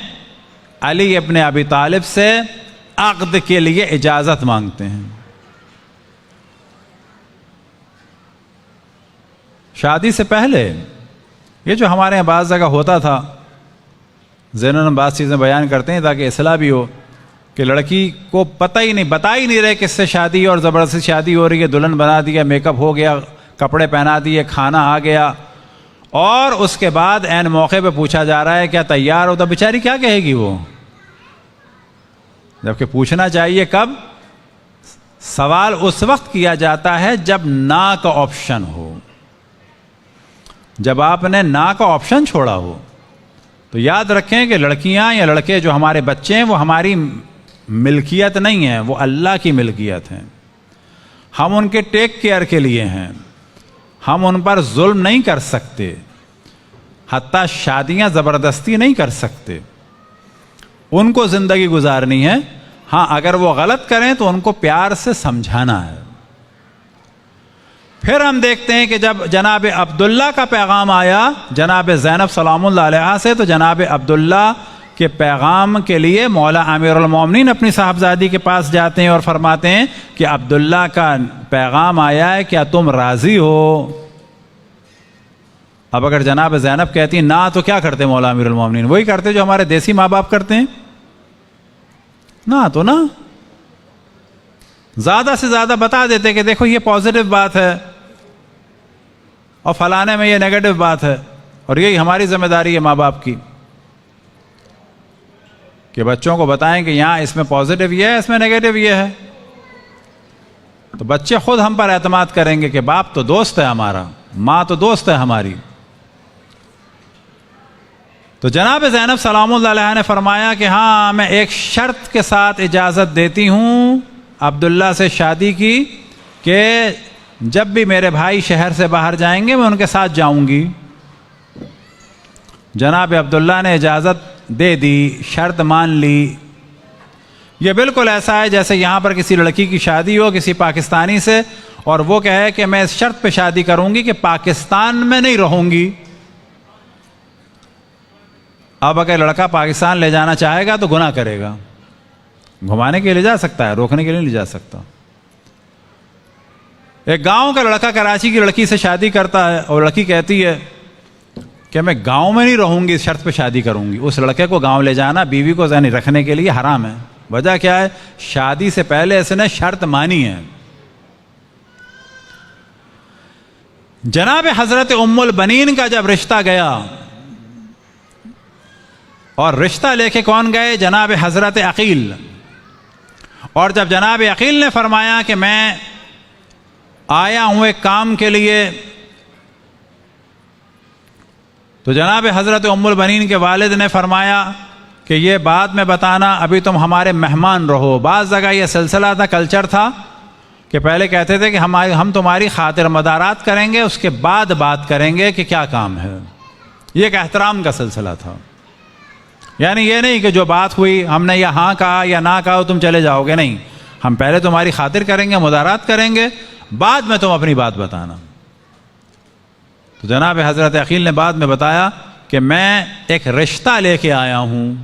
علی ابن ابی طالب سے عقد کے لیے اجازت مانگتے ہیں. شادی سے پہلے یہ جو ہمارے یہاں بعض جگہ ہوتا تھا ذہن بعض چیزیں بیان کرتے ہیں تاکہ اصلاح بھی ہو کہ لڑکی کو پتہ ہی نہیں، بتا ہی نہیں رہے کس سے شادی اور زبردستی شادی ہو رہی ہے، دلہن بنا دیا، میک اپ ہو گیا، کپڑے پہنا دیے، کھانا آ گیا، اور اس کے بعد عین موقع پہ پوچھا جا رہا ہے کیا تیار ہو؟ تو بیچاری کیا کہے گی وہ؟ جبکہ پوچھنا چاہیے کب؟ سوال اس وقت کیا جاتا ہے جب نا کا آپشن ہو، جب آپ نے نا کا آپشن چھوڑا ہو۔ تو یاد رکھیں کہ لڑکیاں یا لڑکے جو ہمارے بچے ہیں وہ ہماری ملکیت نہیں ہیں، وہ اللہ کی ملکیت ہیں۔ ہم ان کے ٹیک کیئر کے لیے ہیں، ہم ان پر ظلم نہیں کر سکتے، حتیٰ شادیاں زبردستی نہیں کر سکتے، ان کو زندگی گزارنی ہے۔ ہاں اگر وہ غلط کریں تو ان کو پیار سے سمجھانا ہے۔ پھر ہم دیکھتے ہیں کہ جب جناب عبداللہ کا پیغام آیا جناب زینب سلام اللہ علیہا سے، تو جناب عبداللہ کے پیغام کے لیے مولا امیر المومنین اپنی صاحبزادی کے پاس جاتے ہیں اور فرماتے ہیں کہ عبداللہ کا پیغام آیا ہے، کیا تم راضی ہو؟ اب اگر جناب زینب کہتی ہیں نہ، تو کیا کرتے مولا امیر المومنین؟ وہی کرتے جو ہمارے دیسی ماں باپ کرتے ہیں، نہ تو نہ، زیادہ سے زیادہ بتا دیتے کہ دیکھو یہ پازیٹو بات ہے اور فلانے میں یہ نیگیٹو بات ہے، اور یہی ہماری ذمہ داری ہے ماں باپ کی کہ بچوں کو بتائیں کہ یہاں اس میں پازیٹو یہ ہے، اس میں نیگیٹو یہ ہے، تو بچے خود ہم پر اعتماد کریں گے کہ باپ تو دوست ہے ہمارا، ماں تو دوست ہے ہماری۔ تو جناب زینب سلام اللہ علیہ نے فرمایا کہ ہاں میں ایک شرط کے ساتھ اجازت دیتی ہوں عبداللہ سے شادی کی کہ جب بھی میرے بھائی شہر سے باہر جائیں گے میں ان کے ساتھ جاؤں گی۔ جناب عبداللہ نے اجازت دے دی، شرط مان لی۔ یہ بالکل ایسا ہے جیسے یہاں پر کسی لڑکی کی شادی ہو کسی پاکستانی سے، اور وہ کہے کہ میں اس شرط پہ شادی کروں گی کہ پاکستان میں نہیں رہوں گی۔ اب اگر لڑکا پاکستان لے جانا چاہے گا تو گناہ کرے گا، گھمانے کے لیے جا سکتا ہے، روکنے کے لیے نہیں جا سکتا۔ ایک گاؤں کا لڑکا کراچی کی لڑکی سے شادی کرتا ہے اور لڑکی کہتی ہے کہ میں گاؤں میں نہیں رہوں گی، اس شرط پہ شادی کروں گی۔ اس لڑکے کو گاؤں لے جانا بیوی کو یعنی رکھنے کے لیے حرام ہے۔ وجہ کیا ہے؟ شادی سے پہلے اس نے شرط مانی ہے۔ جناب حضرت ام البنین کا جب رشتہ گیا، اور رشتہ لے کے کون گئے؟ جناب حضرت عقیل۔ اور جب جناب عقیل نے فرمایا کہ میں آیا ہوں ایک کام کے لیے، تو جناب حضرت ام البنین کے والد نے فرمایا کہ یہ بعد میں بتانا، ابھی تم ہمارے مہمان رہو۔ بعض جگہ یہ سلسلہ تھا، کلچر تھا کہ پہلے کہتے تھے کہ ہم تمہاری خاطر مدارات کریں گے، اس کے بعد بات کریں گے کہ کیا کام ہے۔ یہ ایک احترام کا سلسلہ تھا، یعنی یہ نہیں کہ جو بات ہوئی ہم نے یا ہاں کہا یا نہ کہا تم چلے جاؤ گے، نہیں، ہم پہلے تمہاری خاطر کریں گے، مدارات کریں گے، بعد میں تم اپنی بات بتانا۔ تو جناب حضرت عقیل نے بعد میں بتایا کہ میں ایک رشتہ لے کے آیا ہوں۔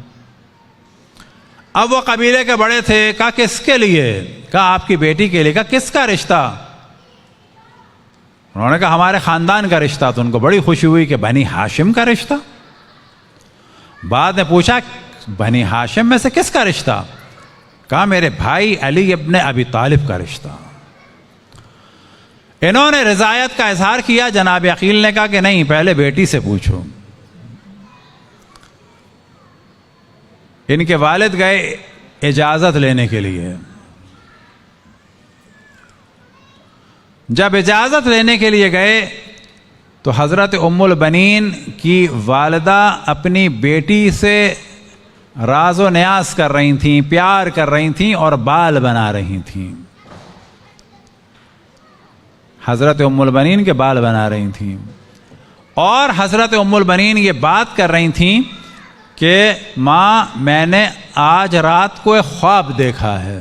اب وہ قبیلے کے بڑے تھے، کہا کس کے لیے؟ کہا آپ کی بیٹی کے لیے۔ کہا کس کا رشتہ؟ انہوں نے کہا ہمارے خاندان کا رشتہ۔ تو ان کو بڑی خوشی ہوئی کہ بنی ہاشم کا رشتہ۔ بعد میں پوچھا بنی ہاشم میں سے کس کا رشتہ؟ کہا میرے بھائی علی ابن ابی طالب کا رشتہ۔ انہوں نے رضایت کا اظہار کیا۔ جناب عقیل نے کہا کہ نہیں، پہلے بیٹی سے پوچھو۔ ان کے والد گئے اجازت لینے کے لیے۔ جب اجازت لینے کے لیے گئے تو حضرت ام البنین کی والدہ اپنی بیٹی سے راز و نیاز کر رہی تھیں، پیار کر رہی تھیں اور بال بنا رہی تھیں۔ حضرت ام البنین کے بال بنا رہی تھیں، اور حضرت ام البنین یہ بات کر رہی تھیں کہ ماں میں نے آج رات کو ایک خواب دیکھا ہے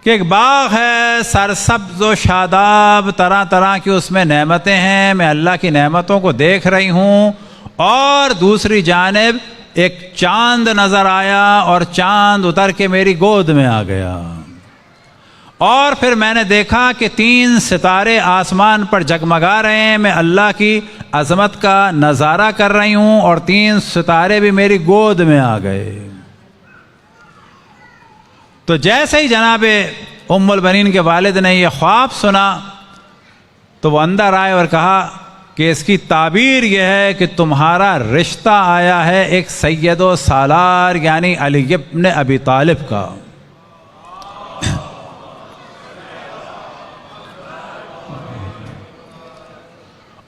کہ ایک باغ ہے سرسبز و شاداب، طرح طرح کی اس میں نعمتیں ہیں، میں اللہ کی نعمتوں کو دیکھ رہی ہوں، اور دوسری جانب ایک چاند نظر آیا اور چاند اتر کے میری گود میں آ گیا، اور پھر میں نے دیکھا کہ 3 ستارے آسمان پر جگمگا رہے ہیں، میں اللہ کی عظمت کا نظارہ کر رہی ہوں اور 3 ستارے بھی میری گود میں آ گئے۔ تو جیسے ہی جناب ام البنین کے والد نے یہ خواب سنا تو وہ اندر آئے اور کہا کہ اس کی تعبیر یہ ہے کہ تمہارا رشتہ آیا ہے ایک سید و سالار یعنی علی ابن ابی طالب کا۔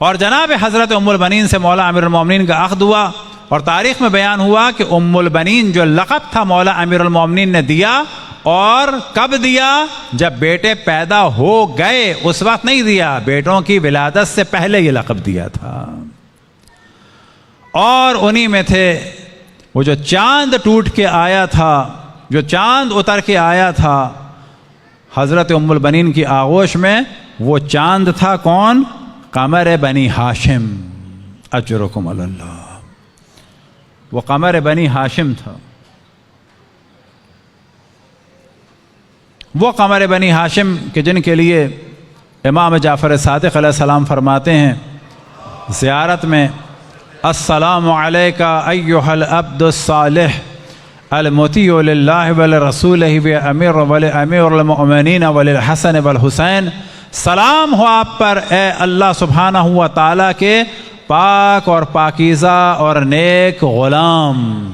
اور جناب حضرت ام البنین سے مولا امیر المومنین کا عقد ہوا، اور تاریخ میں بیان ہوا کہ ام البنین جو لقب تھا مولا امیر المومنین نے دیا، اور کب دیا؟ جب بیٹے پیدا ہو گئے، اس وقت نہیں دیا، بیٹوں کی ولادت سے پہلے یہ لقب دیا تھا۔ اور انہی میں تھے وہ جو چاند ٹوٹ کے آیا تھا، جو چاند اتر کے آیا تھا حضرت ام البنین کی آغوش میں، وہ چاند تھا کون؟ قمر بنی ہاشم، اجرکم اللہ، وہ قمر بنی ہاشم تھا۔ وہ قمر بنی ہاشم کہ جن کے لیے امام جعفر صادق علیہ السلام فرماتے ہیں زیارت میں، السلام علیک ایھا العبد الصالح المطیع للہ ولرسولہ وامیر المؤمنین وللحسن والحسین، سلام ہو آپ پر اے اللہ سبحانہ و تعالیٰ کے پاک اور پاکیزہ اور نیک غلام۔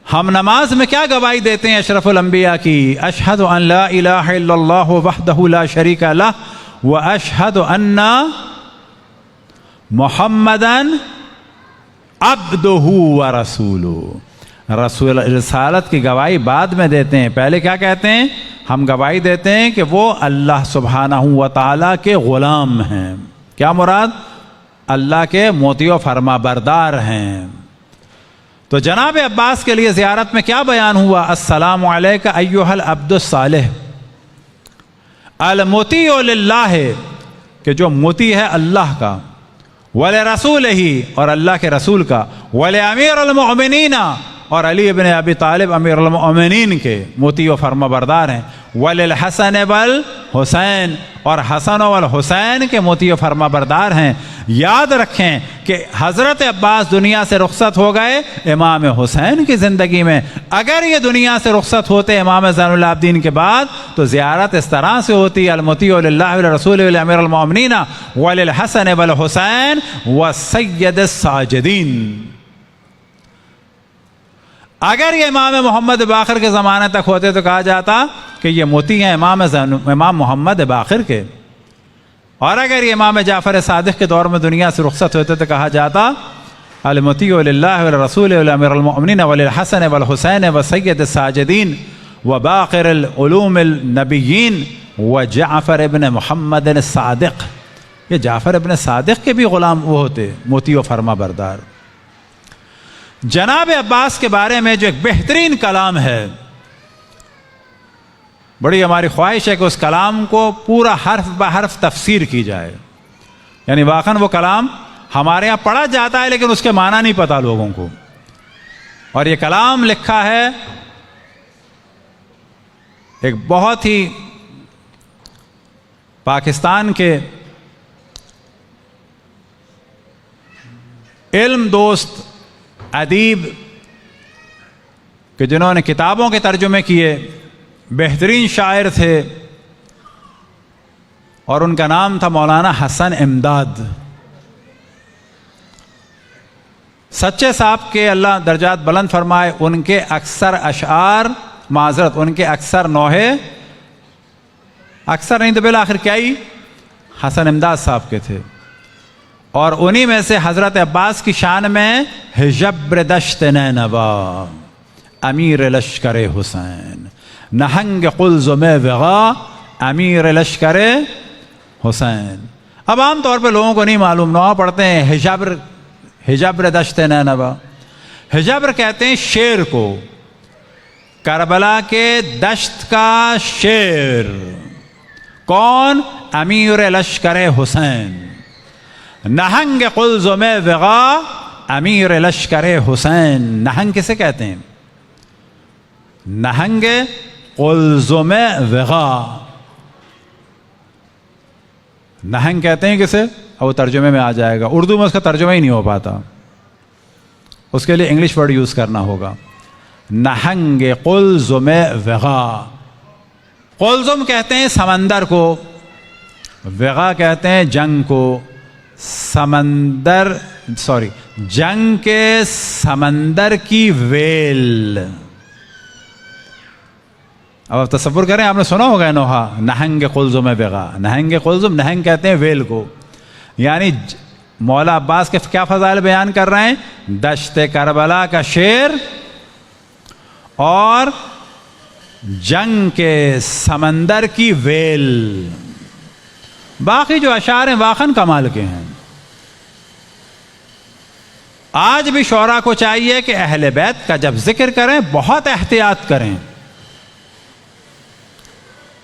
ہم نماز میں کیا گواہی دیتے ہیں اشرف الانبیاء کی؟ اشہد ان لا الہ الا اللہ وحدہ لا شریک لہ واشہد ان محمدً عبدہ ورسولہ۔ رسول رسالت کی گواہی بعد میں دیتے ہیں، پہلے کیا کہتے ہیں؟ ہم گواہی دیتے ہیں کہ وہ اللہ سبحانہ و تعالیٰ کے غلام ہیں۔ کیا مراد؟ اللہ کے مطیع و فرما بردار ہیں۔ تو جناب عباس کے لیے زیارت میں کیا بیان ہوا؟ السلام علیک ایھا العبد الصالح المطیع للہ، کہ جو مطیع ہے اللہ کا، ولرسولہ، اور اللہ کے رسول کا، ولامیر المؤمنین، اور علی ابن ابی طالب امیر المؤمنین کے مطیع و فرما بردار ہیں، وللحسن والحسین، اور حسن والحسین کے مطیع و فرما بردار ہیں۔ یاد رکھیں کہ حضرت عباس دنیا سے رخصت ہو گئے امام حسین کی زندگی میں، اگر یہ دنیا سے رخصت ہوتے امام زین العابدین کے بعد تو زیارت اس طرح سے ہوتی، المطیع للہ ولرسولہ ولامیر المؤمنین وللحسن والحسین وسید الساجدین۔ اگر یہ امام محمد باقر کے زمانے تک ہوتے تو کہا جاتا کہ یہ مطیع ہیں امام محمد باقر کے، اور اگر یہ امام جعفر صادق کے دور میں دنیا سے رخصت ہوتے تو کہا جاتا المطیع للہ ولرسولہ ولامیر المؤمنین وللحسن والحسین وسید الساجدین وباقر العلوم النبیین وجعفر ابن محمد الصادق۔ یہ جعفر ابن صادق کے بھی غلام وہ ہوتے، مطیع و فرما بردار۔ جناب عباس کے بارے میں جو ایک بہترین کلام ہے، بڑی ہماری خواہش ہے کہ اس کلام کو پورا حرف بحرف تفسیر کی جائے، یعنی واقعاً وہ کلام ہمارے یہاں پڑھا جاتا ہے لیکن اس کے معنی نہیں پتہ لوگوں کو۔ اور یہ کلام لکھا ہے ایک بہت ہی پاکستان کے علم دوست ادیب کہ جنہوں نے کتابوں کے ترجمے کیے، بہترین شاعر تھے، اور ان کا نام تھا مولانا حسن امداد۔ سچے صاحب کے اللہ درجات بلند فرمائے، ان کے اکثر اشعار، معذرت، ان کے اکثر نوحے، اکثر نہیں تو بالآخر کیا ہی حسن امداد صاحب کے تھے، اور انہی میں سے حضرت عباس کی شان میں ہجبر دشت نینوا امیر لشکر حسین، نہنگ قلزم وغا امیر لشکر حسین۔ اب عام طور پہ لوگوں کو نہیں معلوم، نوحہ پڑھتے ہیں ہجبر دشت نینوا۔ ہجبر کہتے ہیں شیر کو، کربلا کے دشت کا شیر، کون؟ امیر لشکر حسین۔ نہنگ قلزم وغا امیر لشکر حسین۔ نہنگ کسے کہتے ہیں؟ نہنگ قلزم وغا، نہنگ کہتے ہیں کسے؟ اور وہ ترجمے میں آ جائے گا. اردو میں اس کا ترجمہ ہی نہیں ہو پاتا, اس کے لیے انگلش ورڈ یوز کرنا ہوگا. نہنگ قلزم وغا. قلزم کہتے ہیں سمندر کو, وغا کہتے ہیں جنگ کو. جنگ کے سمندر کی ویل. اب تصور کریں, آپ نے سنا ہوگا نوحہ, نہنگ قلزم وغا. نہنگ قلزم, نہنگ کہتے ہیں ویل کو. یعنی مولا عباس کے کیا فضائل بیان کر رہے ہیں؟ دشت کربلا کا شیر اور جنگ کے سمندر کی ویل. باقی جو اشعار ہیں واقعاً کمال کے ہیں. آج بھی شعراء کو چاہیے کہ اہل بیت کا جب ذکر کریں بہت احتیاط کریں.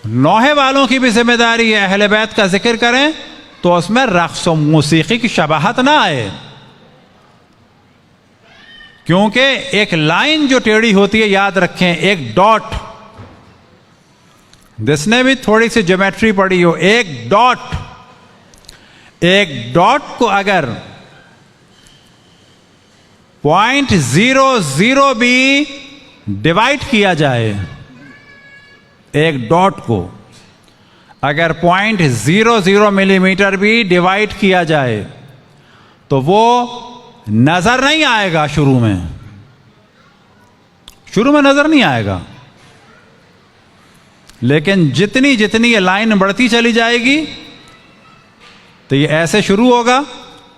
نوحے والوں کی بھی ذمہ داری ہے, اہل بیت کا ذکر کریں تو اس میں رقص و موسیقی کی شباہت نہ آئے, کیونکہ ایک لائن جو ٹیڑھی ہوتی ہے, یاد رکھیں, ایک ڈاٹ, جس نے بھی تھوڑی سی جیومیٹری پڑھی ہو, ایک ڈاٹ کو اگر 0.00 بھی ڈیوائڈ کیا جائے, ایک ڈاٹ کو اگر 0.00 ملی میٹر بھی ڈیوائڈ کیا جائے تو وہ نظر نہیں آئے گا. شروع میں نظر نہیں آئے گا, لیکن جتنی یہ لائن بڑھتی چلی جائے گی تو یہ ایسے شروع ہوگا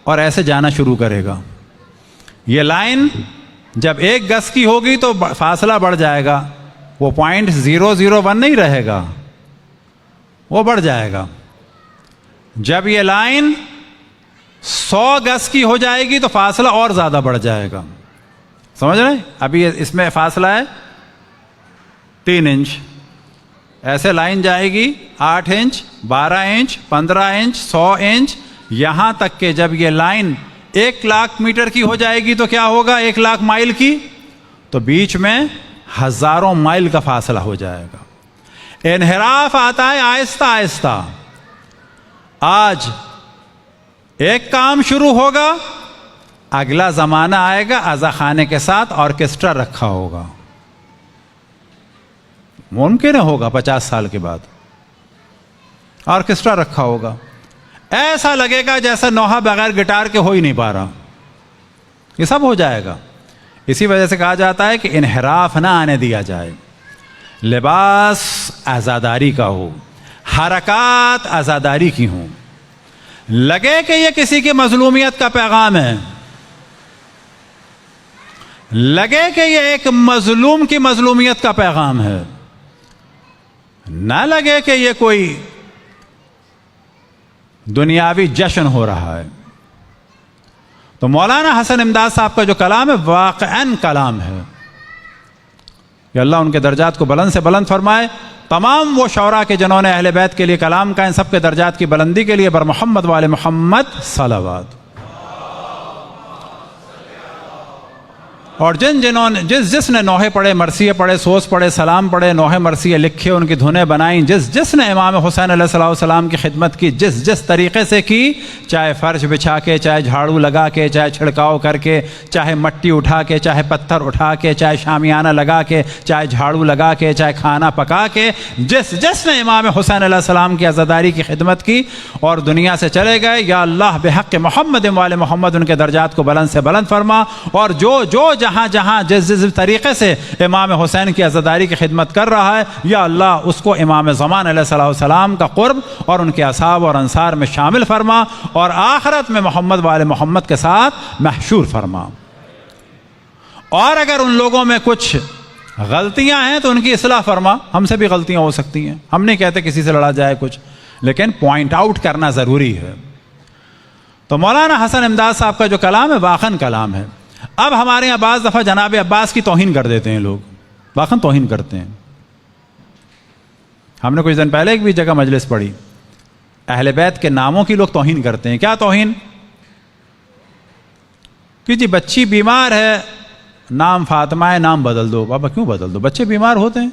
اور ایسے جانا شروع کرے گا. یہ لائن جب 1 گز کی ہوگی تو فاصلہ بڑھ جائے گا, وہ 0.001 نہیں رہے گا, وہ بڑھ جائے گا. جب یہ لائن 100 گز کی ہو جائے گی تو فاصلہ اور زیادہ بڑھ جائے گا. سمجھ رہے ہیں؟ ابھی اس میں فاصلہ ہے 3 انچ, ایسے لائن جائے گی 8 انچ, 12 انچ, 15 انچ, 100 انچ, یہاں تک کہ جب یہ لائن 1,00,000 میٹر کی ہو جائے گی تو کیا ہوگا, 1,00,000 مائل کی, تو بیچ میں ہزاروں مائل کا فاصلہ ہو جائے گا. انحراف آتا ہے آہستہ آہستہ. آج ایک کام شروع ہوگا, اگلا زمانہ آئے گا عزا خانے کے ساتھ آرکیسٹرا رکھا ہوگا. ممکن ہوگا 50 سال کے بعد آرکیسٹرا رکھا ہوگا. ایسا لگے گا جیسا نوحہ بغیر گٹار کے ہو ہی نہیں پا رہا. یہ سب ہو جائے گا. اسی وجہ سے کہا جاتا ہے کہ انحراف نہ آنے دیا جائے. لباس عزاداری کا ہو, حرکات عزاداری کی ہوں. لگے کہ یہ کسی کی مظلومیت کا پیغام ہے, لگے کہ یہ ایک مظلوم کی مظلومیت کا پیغام ہے, نہ لگے کہ یہ کوئی دنیاوی جشن ہو رہا ہے. تو مولانا حسن امداد صاحب کا جو کلام ہے واقعاً کلام ہے. کہ اللہ ان کے درجات کو بلند سے بلند فرمائے. تمام وہ شعراء کے جنہوں نے اہل بیت کے لیے کلام کا, ان سب کے درجات کی بلندی کے لیے بر محمد وآل محمد صلوات. اور جنہوں نے جس نے نوحے پڑھے, مرثیے پڑھے, سوس پڑھے, سلام پڑھے, نوحے مرثیے لکھے, ان کی دھنیں بنائیں, جس نے امام حسین علیہ السلام کی خدمت کی, جس طریقے سے کی, چاہے فرش بچھا کے, چاہے جھاڑو لگا کے, چاہے چھڑکاؤ کر کے, چاہے مٹی اٹھا کے, چاہے پتھر اٹھا کے, چاہے شامیانہ لگا کے, چاہے جھاڑو لگا کے, چاہے کھانا پکا کے, جس نے امام حسین علیہ السلام کی عزاداری کی خدمت کی اور دنیا سے چلے گئے, یا اللہ بحق محمد وآل محمد ان کے درجات کو بلند سے بلند فرما. اور جو جہاں جس طریقے سے امام حسین کی عزاداری کی خدمت کر رہا ہے, یا اللہ اس کو امام زمان علیہ السلام کا قرب اور ان کے اصحاب اور انصار میں شامل فرما, اور آخرت میں محمد وآل محمد کے ساتھ محشور فرما. اور اگر ان لوگوں میں کچھ غلطیاں ہیں تو ان کی اصلاح فرما. ہم سے بھی غلطیاں ہو سکتی ہیں, ہم نہیں کہتے کسی سے لڑا جائے کچھ, لیکن پوائنٹ آؤٹ کرنا ضروری ہے. تو مولانا حسن امداد صاحب کا جو کلام ہے واقعاً کلام ہے. اب ہمارے یہاں بعض دفعہ جناب عباس کی توہین کر دیتے ہیں لوگ, واقعاً توہین کرتے ہیں. ہم نے کچھ دن پہلے ایک بھی جگہ مجلس پڑھی, اہل بیت کے ناموں کی لوگ توہین کرتے ہیں. کیا توہین؟ کہ جی بچی بیمار ہے, نام فاطمہ ہے, نام بدل دو. بابا کیوں بدل دو؟ بچے بیمار ہوتے ہیں.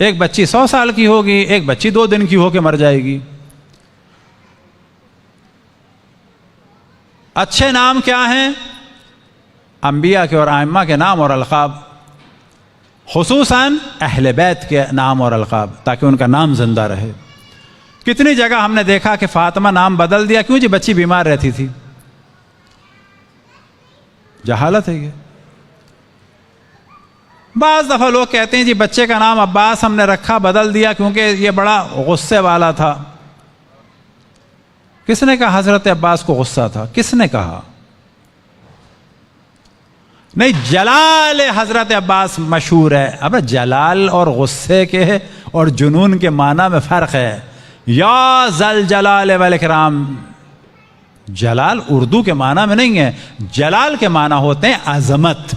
ایک بچی 100 سال کی ہوگی, ایک بچی 2 دن کی ہو کے مر جائے گی. اچھے نام کیا ہیں؟ انبیاء کے اور ائمہ کے نام اور القاب، خصوصاً اہل بیت کے نام اور القاب، تاکہ ان کا نام زندہ رہے۔ کتنی جگہ ہم نے دیکھا کہ فاطمہ نام بدل دیا، کیوں جی؟ بچی بیمار رہتی تھی۔ جہالت ہے یہ۔ بعض دفعہ لوگ کہتے ہیں جی بچے کا نام عباس ہم نے رکھا، بدل دیا کیونکہ یہ بڑا غصے والا تھا۔ کس نے کہا حضرت عباس کو غصہ تھا؟ کس نے کہا؟ نہیں، جلال حضرت عباس مشہور ہے۔ اب جلال اور غصے کے اور جنون کے معنی میں فرق ہے۔ یا ذل جلال والاکرام، جلال اردو کے معنی میں نہیں ہے، جلال کے معنی ہوتے ہیں عظمت۔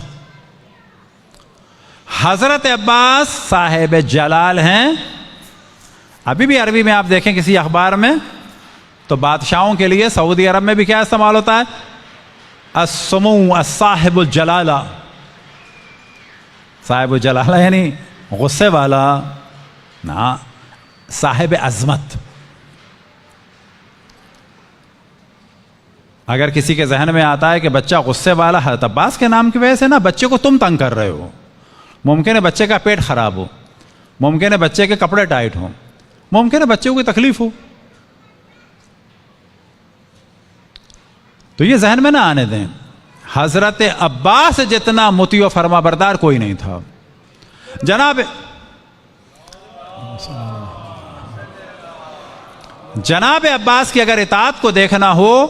حضرت عباس صاحب جلال ہیں۔ ابھی بھی عربی میں آپ دیکھیں کسی اخبار میں تو بادشاہوں کے لیے سعودی عرب میں بھی کیا استعمال ہوتا ہے؟ السمو الصاحب الجلالہ، صاحب الجلالہ یعنی غصے والا، نا صاحب عظمت۔ اگر کسی کے ذہن میں آتا ہے کہ بچہ غصے والا، حضرت عباس کے نام کی وجہ سے نا بچے کو تم تنگ کر رہے ہو، ممکن ہے بچے کا پیٹ خراب ہو، ممکن ہے بچے کے کپڑے ٹائٹ ہوں، ممکن ہے بچے کو کوئی تکلیف ہو، تو یہ ذہن میں نہ آنے دیں۔ حضرت عباس جتنا مطیع و فرما بردار کوئی نہیں تھا۔ جناب عباس کی اگر اطاعت کو دیکھنا ہو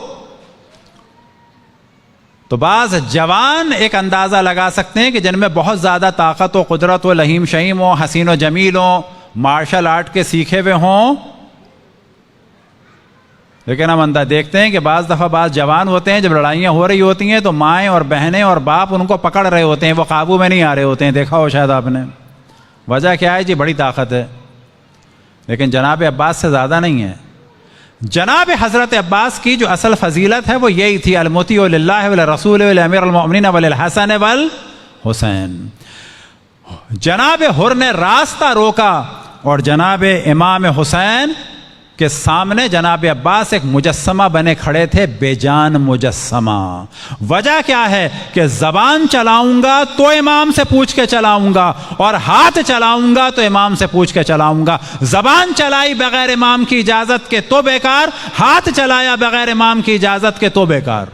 تو بعض جوان ایک اندازہ لگا سکتے ہیں کہ جن میں بہت زیادہ طاقت و قدرت و لہیم شہیم ہو، حسین و جمیل ہو، مارشل آرٹ کے سیکھے ہوئے ہوں، لیکن ہم اندازہ دیکھتے ہیں کہ بعض دفعہ بعض جوان ہوتے ہیں، جب لڑائیاں ہو رہی ہوتی ہیں تو مائیں اور بہنیں اور باپ ان کو پکڑ رہے ہوتے ہیں، وہ قابو میں نہیں آ رہے ہوتے ہیں۔ دیکھا ہو شاید آپ نے۔ وجہ کیا ہے جی؟ بڑی طاقت ہے، لیکن جناب عباس سے زیادہ نہیں ہے۔ جناب حضرت عباس کی جو اصل فضیلت ہے وہ یہی تھی، المطیع للہ وللرسول ولامیر المؤمنین وللحسن والحسین۔ جناب حر نے راستہ روکا اور جناب امام حسین کے سامنے جناب عباس ایک مجسمہ بنے کھڑے تھے، بے جان مجسمہ۔ وجہ کیا ہے کہ زبان چلاؤں گا تو امام سے پوچھ کے چلاؤں گا، اور ہاتھ چلاؤں گا تو امام سے پوچھ کے چلاؤں گا۔ زبان چلائی بغیر امام کی اجازت کے تو بیکار، ہاتھ چلایا بغیر امام کی اجازت کے تو بیکار۔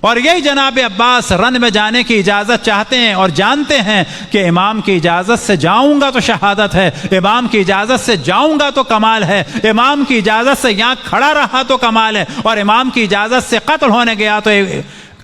اور یہی جناب عباس رن میں جانے کی اجازت چاہتے ہیں اور جانتے ہیں کہ امام کی اجازت سے جاؤں گا تو شہادت ہے، امام کی اجازت سے جاؤں گا تو کمال ہے، امام کی اجازت سے یہاں کھڑا رہا تو کمال ہے، اور امام کی اجازت سے قتل ہونے گیا تو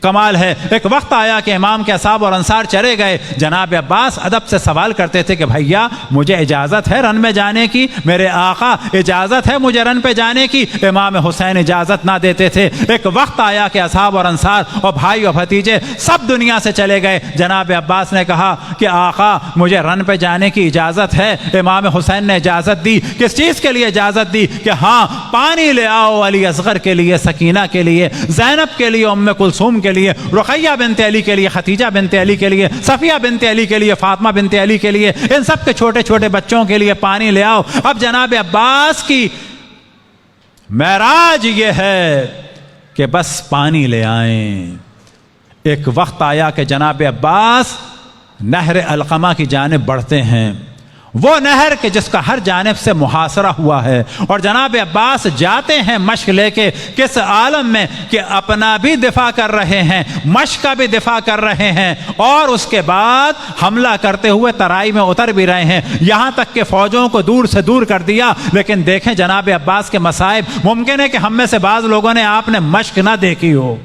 کمال ہے۔ ایک وقت آیا کہ امام کے اصحاب اور انصار چلے گئے، جناب عباس ادب سے سوال کرتے تھے کہ بھیا مجھے اجازت ہے رن میں جانے کی، میرے آقا اجازت ہے مجھے رن پہ جانے کی۔ امام حسین اجازت نہ دیتے تھے۔ ایک وقت آیا کہ اصحاب اور انصار اور بھائی اور بھتیجے سب دنیا سے چلے گئے، جناب عباس نے کہا کہ آقا مجھے رن پہ جانے کی اجازت ہے۔ امام حسین نے اجازت دی۔ کس چیز کے لیے اجازت دی؟ کہ ہاں پانی لے آؤ علی اصغر کے لیے، سکینہ کے لیے، زینب کے لیے، ام کلثوم کے لیے، رقیہ بنت علی کے لیے، ختیجہ بنت علی کے لیے، صفیہ بنت علی کے لیے، فاطمہ بنت علی کے لیے، ان سب کے چھوٹے چھوٹے بچوں کے لیے پانی لے آؤ۔ اب جناب عباس کی معراج یہ ہے کہ بس پانی لے آئیں۔ ایک وقت آیا کہ جناب عباس نہر علقمہ کی جانب بڑھتے ہیں، وہ نہر کہ جس کا ہر جانب سے محاصرہ ہوا ہے، اور جناب عباس جاتے ہیں مشق لے کے، کس عالم میں کہ اپنا بھی دفاع کر رہے ہیں، مشق کا بھی دفاع کر رہے ہیں، اور اس کے بعد حملہ کرتے ہوئے ترائی میں اتر بھی رہے ہیں، یہاں تک کہ فوجوں کو دور سے دور کر دیا۔ لیکن دیکھیں جناب عباس کے مصائب، ممکن ہے کہ ہم میں سے بعض لوگوں نے آپ نے مشق نہ دیکھی ہو،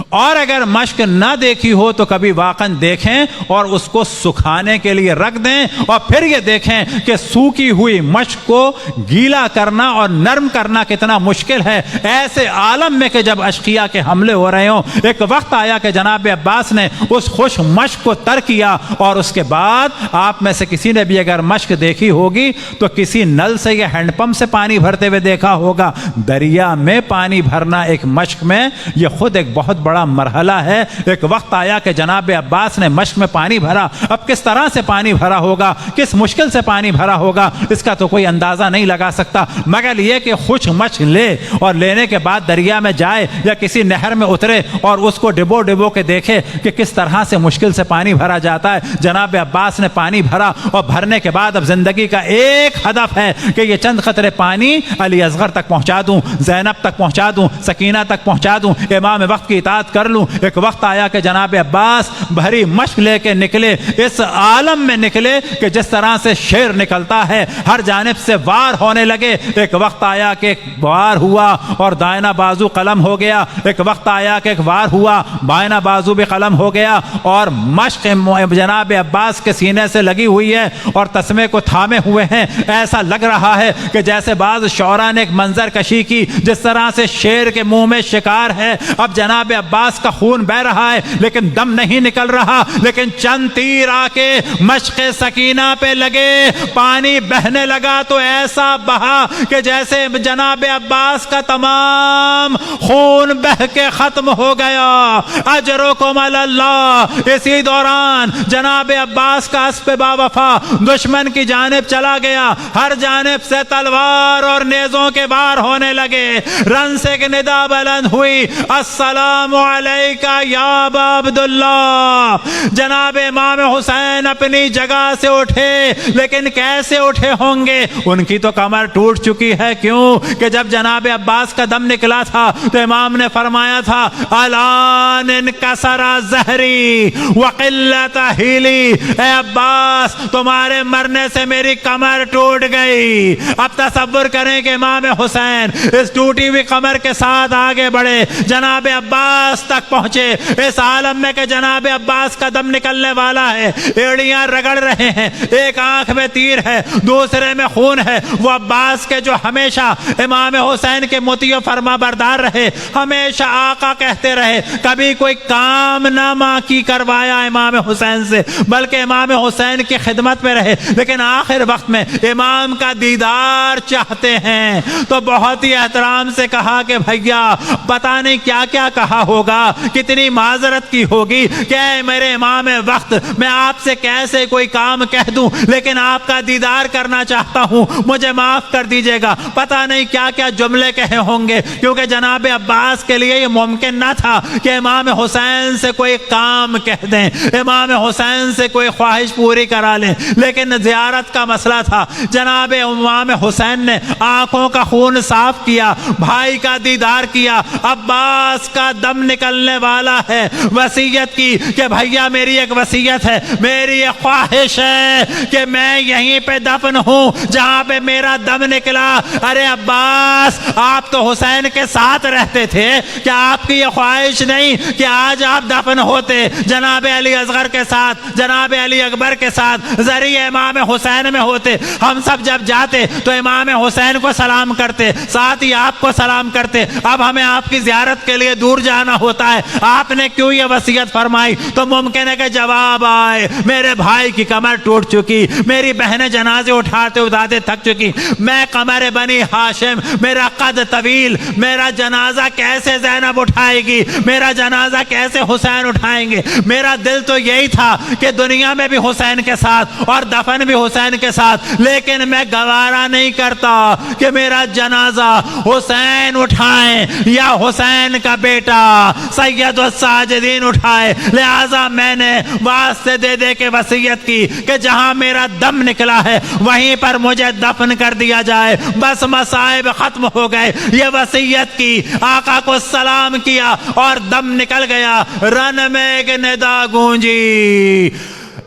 اور اگر مشق نہ دیکھی ہو تو کبھی واقعاً دیکھیں اور اس کو سکھانے کے لیے رکھ دیں، اور پھر یہ دیکھیں کہ سوکھی ہوئی مشق کو گیلا کرنا اور نرم کرنا کتنا مشکل ہے، ایسے عالم میں کہ جب اشقیاء کے حملے ہو رہے ہوں۔ ایک وقت آیا کہ جناب عباس نے اس خوش مشق کو ترک کیا، اور اس کے بعد آپ میں سے کسی نے بھی اگر مشق دیکھی ہوگی تو کسی نل سے یا ہینڈ پمپ سے پانی بھرتے ہوئے دیکھا ہوگا۔ دریا میں پانی بھرنا ایک مشق میں یہ خود ایک بہت بڑا مرحلہ ہے. ایک وقت آیا کہ جناب عباس نے مشق میں پانی بھرا. اب کس طرح سے پانی بھرا ہوگا, کس مشکل سے پانی بھرا ہوگا, اس کا تو کوئی اندازہ نہیں لگا سکتا, مگر یہ کہ خشک مشق لے اور لینے کے بعد دریا میں جائے یا کسی نہر میں اترے اور اس کو ڈبو ڈبو کے دیکھے کہ کس طرح سے مشکل سے پانی بھرا جاتا ہے. جناب عباس نے پانی بھرا اور بھرنے کے بعد اب زندگی کا ایک ہدف ہے کہ یہ چند قطرے پانی علی اصغر تک پہنچا دوں, زینب تک پہنچا دوں, سکینہ تک پہنچا دوں, امام وقت کی اطاعت کر لوں. ایک وقت آیا کہ جناب عباس بھری مشق لے کے نکلے, اس عالم میں نکلے کہ جس طرح سے شیر نکلتا ہے, ہر جانب سے وار ہونے لگے. ایک وقت آیا کہ ایک وار ہوا اور دائنا بازو قلم ہو گیا, ایک وقت آیا کہ ایک وار ہوا بائنا بازو بھی قلم ہو گیا, اور مشق جناب عباس کے سینے سے لگی ہوئی ہے اور تسمے کو تھامے ہوئے ہیں. ایسا لگ رہا ہے کہ جیسے بعض شعراء نے ایک منظر کشی کی, جس طرح سے شیر کے منہ میں شکار ہے. اب جناب عباس کا خون بہ رہا ہے لیکن دم نہیں نکل رہا, لیکن چند تیر آ کے مشق سکینہ پہ لگے, پانی بہنے لگا تو ایسا بہا کہ جیسے جناب عباس کا تمام خون بہ کے ختم ہو گیا. اجرکم علی اللہ. اسی دوران جناب عباس کا اسب با وفا دشمن کی جانب چلا گیا, ہر جانب سے تلوار اور نیزوں کے وار ہونے لگے. رن سے ایک ندا بلند ہوئی, السلام علیکہ یا ابا عبداللہ. جناب امام حسین اپنی جگہ سے اٹھے, لیکن کیسے اٹھے ہوں گے, ان کی تو کمر ٹوٹ چکی ہے. کیوں کہ جب جناب عباس کا دم نکلا تھا تو امام نے فرمایا تھا, الان انکسر ظہری وقلت حیلی. اے عباس, تمہارے مرنے سے میری کمر ٹوٹ گئی. اب تصور کریں کہ امام حسین اس ٹوٹی ہوئی کمر کے ساتھ آگے بڑھے, جناب عباس تک پہنچے. اس عالم میں کہ جناب عباس کا دم نکلنے والا ہے, ایڑیاں رگڑ رہے ہیں, ایک آنکھ میں تیر ہے, دوسرے میں خون ہے. وہ عباس کے جو ہمیشہ امام حسین کے مطیع و فرما بردار رہے, ہمیشہ آقا کہتے رہے, کبھی کوئی کام نہ ماں کی کروایا امام حسین سے, بلکہ امام حسین کی خدمت میں رہے. لیکن آخر وقت میں امام کا دیدار چاہتے ہیں تو بہت ہی احترام سے کہا کہ بھیا پتہ نہیں کیا کیا کہا ہوگا, کتنی معذرت کی ہوگی کہ اے میرے امام وقت, میں آپ سے کیسے کوئی کام کہہ دوں, لیکن آپ کا دیدار کرنا چاہتا ہوں, مجھے معاف کر دیجئے گا. پتہ نہیں کیا کیا جملے کہے ہوں گے, کیونکہ جناب عباس کے لیے یہ ممکن نہ تھا کہ امام حسین سے کوئی کام کہہ دیں, امام حسین سے کوئی خواہش پوری کرا لیں. لیکن زیارت کا مسئلہ تھا. جناب امام حسین نے آنکھوں کا خون صاف کیا, بھائی کا دیدار کیا. عباس کا دم نکلنے والا ہے, وصیت کی کہ بھیا میری ایک وصیت ہے, میری ایک خواہش ہے کہ میں یہیں پہ دفن ہوں جہاں پہ میرا دم نکلا. ارے عباس, آپ تو حسین کے ساتھ رہتے تھے, کیا آپ کی یہ خواہش نہیں کہ آج آپ دفن ہوتے جناب علی اصغر کے ساتھ, جناب علی اکبر کے ساتھ, ذریعہ امام حسین میں ہوتے. ہم سب جب جاتے تو امام حسین کو سلام کرتے, ساتھ ہی آپ کو سلام کرتے. اب ہمیں آپ کی زیارت کے لیے دور جانا ہوتا ہے, آپ نے کیوں یہ وصیت فرمائی؟ تو ممکن ہے کہ جواب آئے, میرے بھائی کی کمر ٹوٹ چکی, میری بہنیں جنازے اٹھاتے اٹھاتے تھک چکی, میں قمر بنی ہاشم, میرا قد طویل, میرا جنازہ کیسے زینب اٹھائے گی, میرا جنازہ کیسے حسین اٹھائیں گے؟ میرا دل تو یہی تھا کہ دنیا میں بھی حسین کے ساتھ اور دفن بھی حسین کے ساتھ, لیکن میں گوارا نہیں کرتا کہ میرا جنازہ حسین اٹھائیں یا حسین کا بیٹا سید الساجدین اٹھائے. لہٰذا میں نے واسطے دے دے کے وصیت کی کہ جہاں میرا دم نکلا ہے وہیں پر مجھے دفن کر دیا جائے. بس مصائب ختم ہو گئے. یہ وصیت کی, آقا کو سلام کیا اور دم نکل گیا. رن میں ایک ندا گونجی,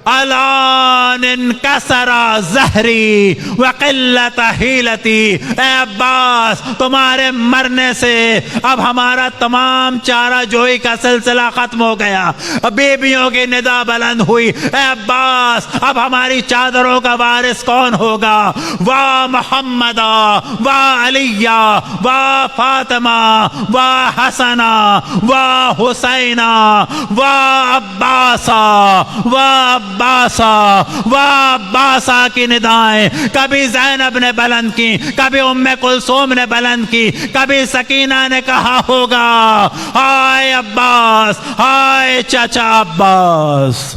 الان انکسر ظہری وقلت حیلتی. اے عباس, تمہارے مرنے سے اب ہمارا تمام چارہ جوئی کا سلسلہ ختم ہو گیا. بیبیوں کی ندا بلند ہوئی, اے عباس اب ہماری چادروں کا وارث کون ہوگا؟ واہ محمد, واہ علی, واہ فاطمہ, واہ حسن, واہ حسین, واہ عباس, واہ عباسا وا عباسا کی ندائیں کبھی زینب نے بلند کی، کبھی ام کلثوم نے بلند کی، کبھی سکینہ نے کہا ہوگا ہائے عباس، ہائے چچا عباس۔